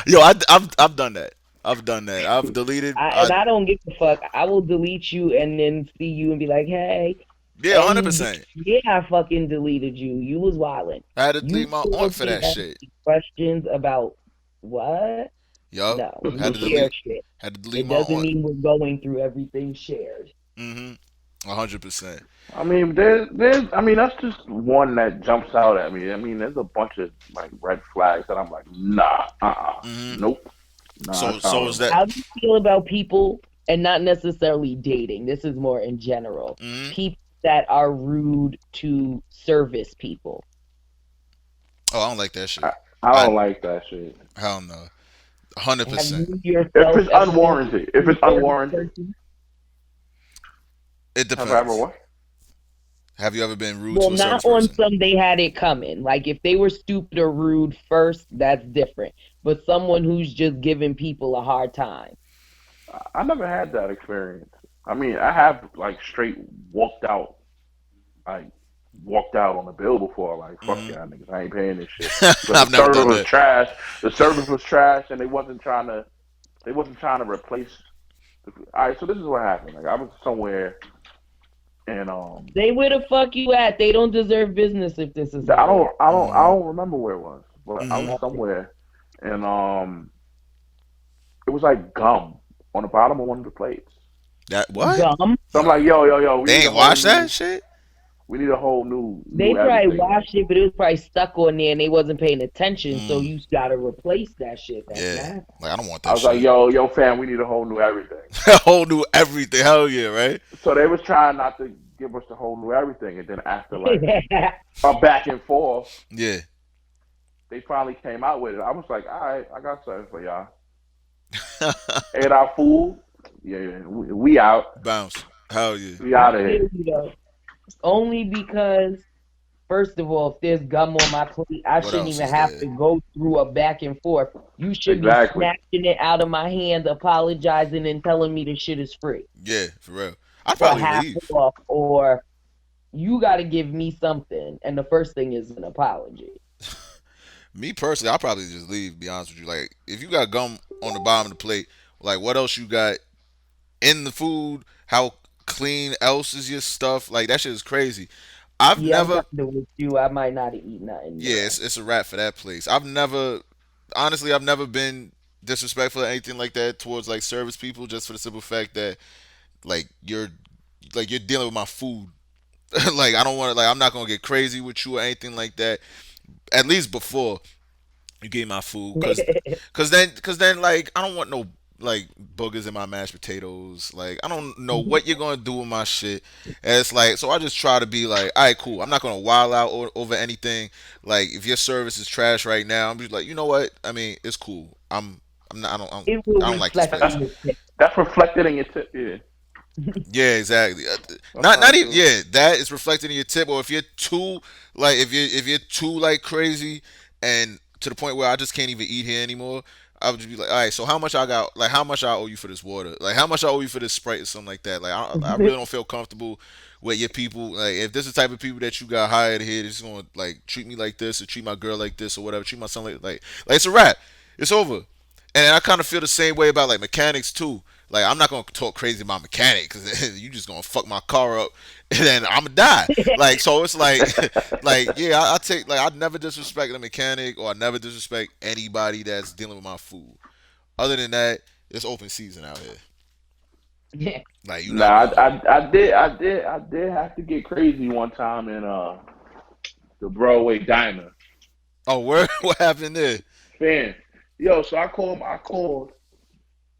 Yo, I've done that. I've done that. I've deleted. I don't give a fuck. I will delete you and then see you and be like, "Hey," Yeah, 100%. and yeah, I fucking deleted you. You was wildin'. I had to You delete my aunt called for me that shit. asking questions about what? Yup. No, we Had to share delete. shit. Had to delete It my doesn't aunt. mean we're going through everything shared. 100%. I mean, I mean, that's just one that jumps out at me. I mean, there's a bunch of like red flags that I'm like, nah, nope, nah, So that's how so I is am. that. How do you feel about people, and not necessarily dating? This is more in general. hmm People that are rude to service people. Oh, I don't like that I, shit. I I don't like that shit. Hell no. hundred Have percent. you If yourself it's ever been unwarranted, if rude it's to a service unwarranted, person? It have I ever depends. what? Have you ever been rude Well, to a not service on person? some they had it coming. Like if they were stupid or rude first, that's different. But someone who's just giving people a hard time. I never had that experience. I mean, I have like straight walked out, like walked out on a bill before. Like, fuck hmm y'all niggas, I ain't paying this shit because the I've never service done was that. trash. The service was trash, and they wasn't trying to replace. All right, so this is what happened. Like, I was somewhere, and They where the fuck you at? They don't deserve business if this is I how they don't, are. I don't, I hmm don't remember where it was, but I was hmm somewhere, and it was like gum on the bottom of one of the plates. That what? Gum. So I'm like, yo, we They need a ain't whole wash that new, shit. we need a whole new They probably everything. Like, washed it, but it was probably stuck on there and they wasn't paying attention. So Mm, you gotta replace that shit. That's yeah. nasty. Like I don't want I that was like, shit. yo, fam, we need a whole new everything. A whole new everything. Hell yeah, right? So they was trying not to give us the whole new everything, and then after like a back and forth, Yeah. they finally came out with it. I was like, all right, I got something for y'all. Ate our food. Yeah, we out. Bounce. Hell yeah. We I out of feel here. you though. Only because, first of all, if there's gum on my plate, I What shouldn't else even is have there? to go through a back and forth. You should be Exactly. snatching it out of my hand, apologizing, and telling me the shit is free Yeah, for real. I'd or probably half leave. off, or you got to give me something. And the first thing is an apology. Me personally, I'll probably just leave. Be honest with you. Like, if you got gum on the bottom of the plate, like, what else you got in the food? How clean else is your stuff? Like, that shit is crazy. I've Yeah, I'm never. kind of with you. I might not eat nothing Yeah, there. it's a wrap for that place. I've never, honestly, I've never been disrespectful or anything like that towards like service people, just for the simple fact that like you're dealing with my food Like I don't want to. Like I'm not gonna get crazy with you or anything like that. At least before you gave my food, cause then like I don't want no like boogers in my mashed potatoes. Like I don't know what you're gonna do with my shit. And it's like so I just try to be like, all right, cool. I'm not gonna wild out over anything. Like if your service is trash right now, I'm just like, you know what? I mean, it's cool. I'm not. It will I don't like this reflect place. in your tip. That's reflected in your tip. Yeah, Yeah, exactly. that's Not fine even too. yeah. That is reflected in your tip. Or if you're too like if you're too like crazy and to the point where I just can't even eat here anymore, I would just be like, all right. So how much I got? Like how much I owe you for this water? Like how much I owe you for this Sprite or something like that? Like I really don't feel comfortable with your people. Like if this is the type of people that you got hired here, they're just gonna like treat me like this or treat my girl like this or whatever. Treat my son like it's a wrap. It's over. And I kind of feel the same way about like mechanics too. Like I'm not gonna talk crazy about mechanic because you just gonna fuck my car up and then I'm gonna die. Like so it's like like yeah I take like I'd never disrespect a mechanic or I never disrespect anybody that's dealing with my food. Other than that, it's open season out here. Like you're not Nah, gonna. I did have to get crazy one time in the Broadway diner. Oh where what happened there? Fan, yo, so I called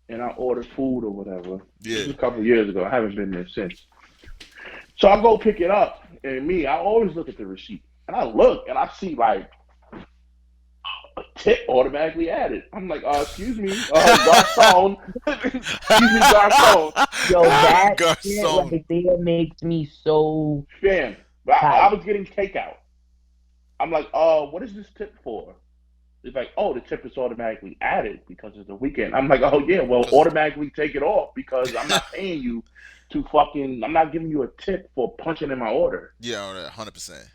and I ordered food or whatever. This Yeah. was a couple of years ago. I haven't been there since. So I go pick it up, and me, I always look at the receipt, and I look and I see like a tip automatically added. I'm like, excuse me, garçon, excuse me, garçon, Yo, that shit Garcon. right there makes me so fam. But I tight. was getting takeout. I'm like, what is this tip for? It's like, oh, the tip is automatically added because it's the weekend. I'm like, oh yeah, well, Cause automatically take it off because I'm not paying you to fucking. I'm not giving you a tip for punching in my order. yeah, 100%,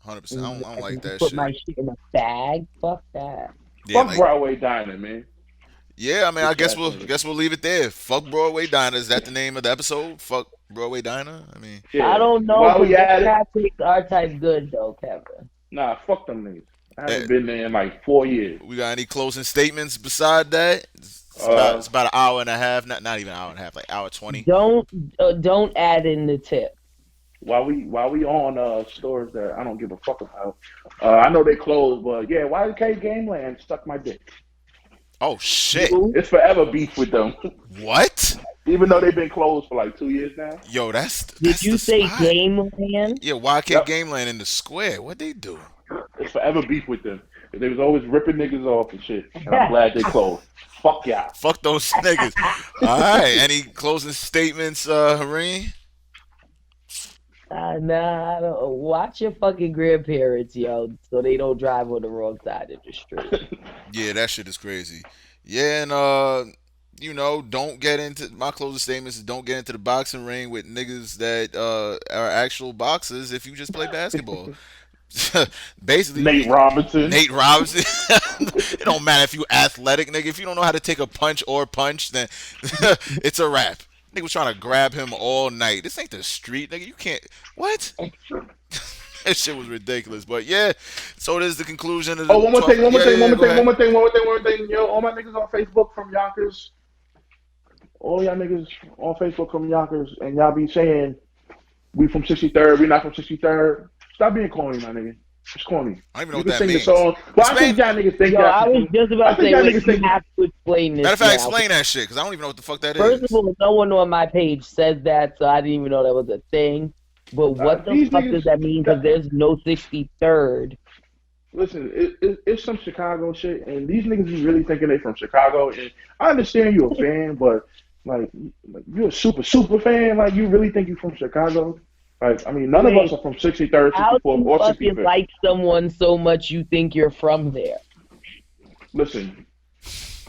100%. I don't Like, like when you that put shit. my shit in a bag, fuck that. Yeah, Fuck like Broadway Diner, man. yeah, I mean, Bitch ass nigga. I guess we'll leave it there. Fuck Broadway Diner. Is that the name of the episode? Fuck Broadway Diner. I mean, I Yeah. don't know, While because we them at it, tactics are type good though, Kevin. nah, fuck them niggas. I eh, haven't been there in like 4 years. we got any closing statements beside that? Uh, It's about an hour and a half. Not even an hour and a half. Like hour 20. Don't don't add in the tip. while we on stores that I don't give a fuck about. I know they closed, but yeah, YK Gameland stuck my dick. Oh shit! You It's forever beef with them, What? even though they've been closed for like 2 years now. Yo, did that's the you say spot. game land? Yeah, YK Yep, Gameland in the square. What they do? it's forever beef with them. They was always ripping niggas off and shit, and I'm glad they closed. Fuck y'all. Fuck those niggas. All right. Any closing statements, Hareen? Nah, I don't, watch your fucking grandparents, yo, so they don't drive on the wrong side of the street. Yeah, that shit is crazy. Yeah, and you know, don't get into my closing statements. Is don't get into the boxing ring with niggas that are actual boxers. If you just play basketball, basically, Nate Robinson. Nate Robinson. It don't matter if you athletic, nigga. If you don't know how to take a punch or punch, then it's a wrap. Nigga was trying to grab him all night. This ain't the street, nigga. You can't. What? That shit was ridiculous. But yeah, so it is the conclusion of Oh, the one more 12. thing, one more Yeah, thing, yeah, one yeah, more go thing, one ahead. more thing, one more thing, one more thing. Yo, all my niggas on Facebook from Yonkers, all y'all niggas on Facebook from Yonkers, and y'all be saying we from 63rd, we not from 63rd. Stop being corny, my nigga. It's corny. I don't even know You what can that sing the means. song. Well, I Explain. think y'all niggas think Yo, y'all I was from. just I about to think say, y'all wait, niggas you think. have to explain Matter this of fact, now. explain that shit because I don't even know what the fuck that First of is. all, no one on my page says that, so I didn't even know that was a thing. But what the These fuck niggas. does that mean? Because there's no 63rd. Listen, it's some Chicago shit, and these niggas is really thinking they from Chicago. And I understand you're a fan, but like you're a super fan. Like you really think you from Chicago? Like I mean, none of us Wait, are from 63rd, how do 64th, you or fucking 65th. like someone so much you think you're from there? Listen,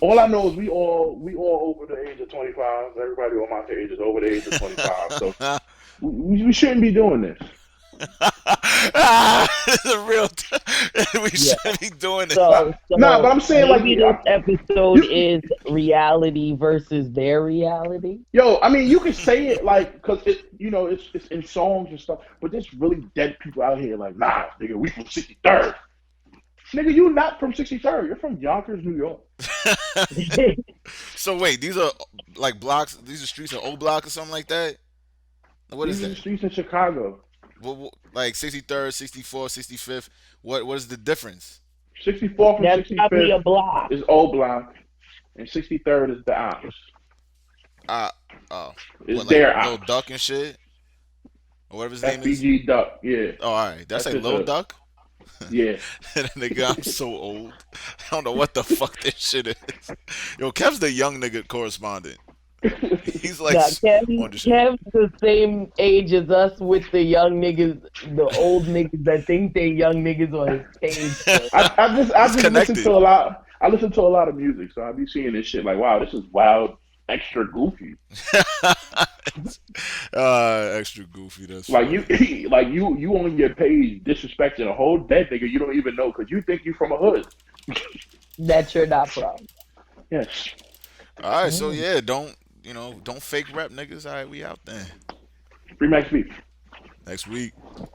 all I know is we all over the age of 25. Everybody on my page is over the age of 25. So we shouldn't be doing this. The real. We Yeah. shouldn't be doing it. But, nah, but So I'm saying like maybe this episode you, is reality versus their reality. yo, I mean, you can say it like, cause it's in songs and stuff, but there's really dead people out here like, nah, nigga, we from 63rd. Nigga, you not from 63rd. You're from Yonkers, New York. So wait, these are like blocks. These are streets in O Block or something like that. What is These are the that? streets in Chicago. like 63rd, 64th, 65th. What is the difference? 64th and That's probably 65th a block. is O Block, and 63rd is the Ops. Uh oh, Is what like their Lil Ops. Duck and shit, or whatever his name is. FBG Duck, yeah. Oh, all right, that's That's like his Lil Duck. yeah. Nigga, I'm so old. I don't know what the fuck this shit is. Yo, Kev's the young nigga correspondent. He's like Now, on the shit. Kev's the same age as us with the young niggas, the old niggas that think they young niggas on his page. So. I It's just listen to connected. a lot. I listen to a lot of music, so I be seeing this shit like, wow, this is wild, extra goofy. Extra goofy. That's Like funny. you, you on your page disrespecting a whole dead nigga you don't even know because you think you from a hood. That you're not from. Yes. All right, so Mm. yeah, don't fake rep niggas. All right, we out then Free Max Beef. next week.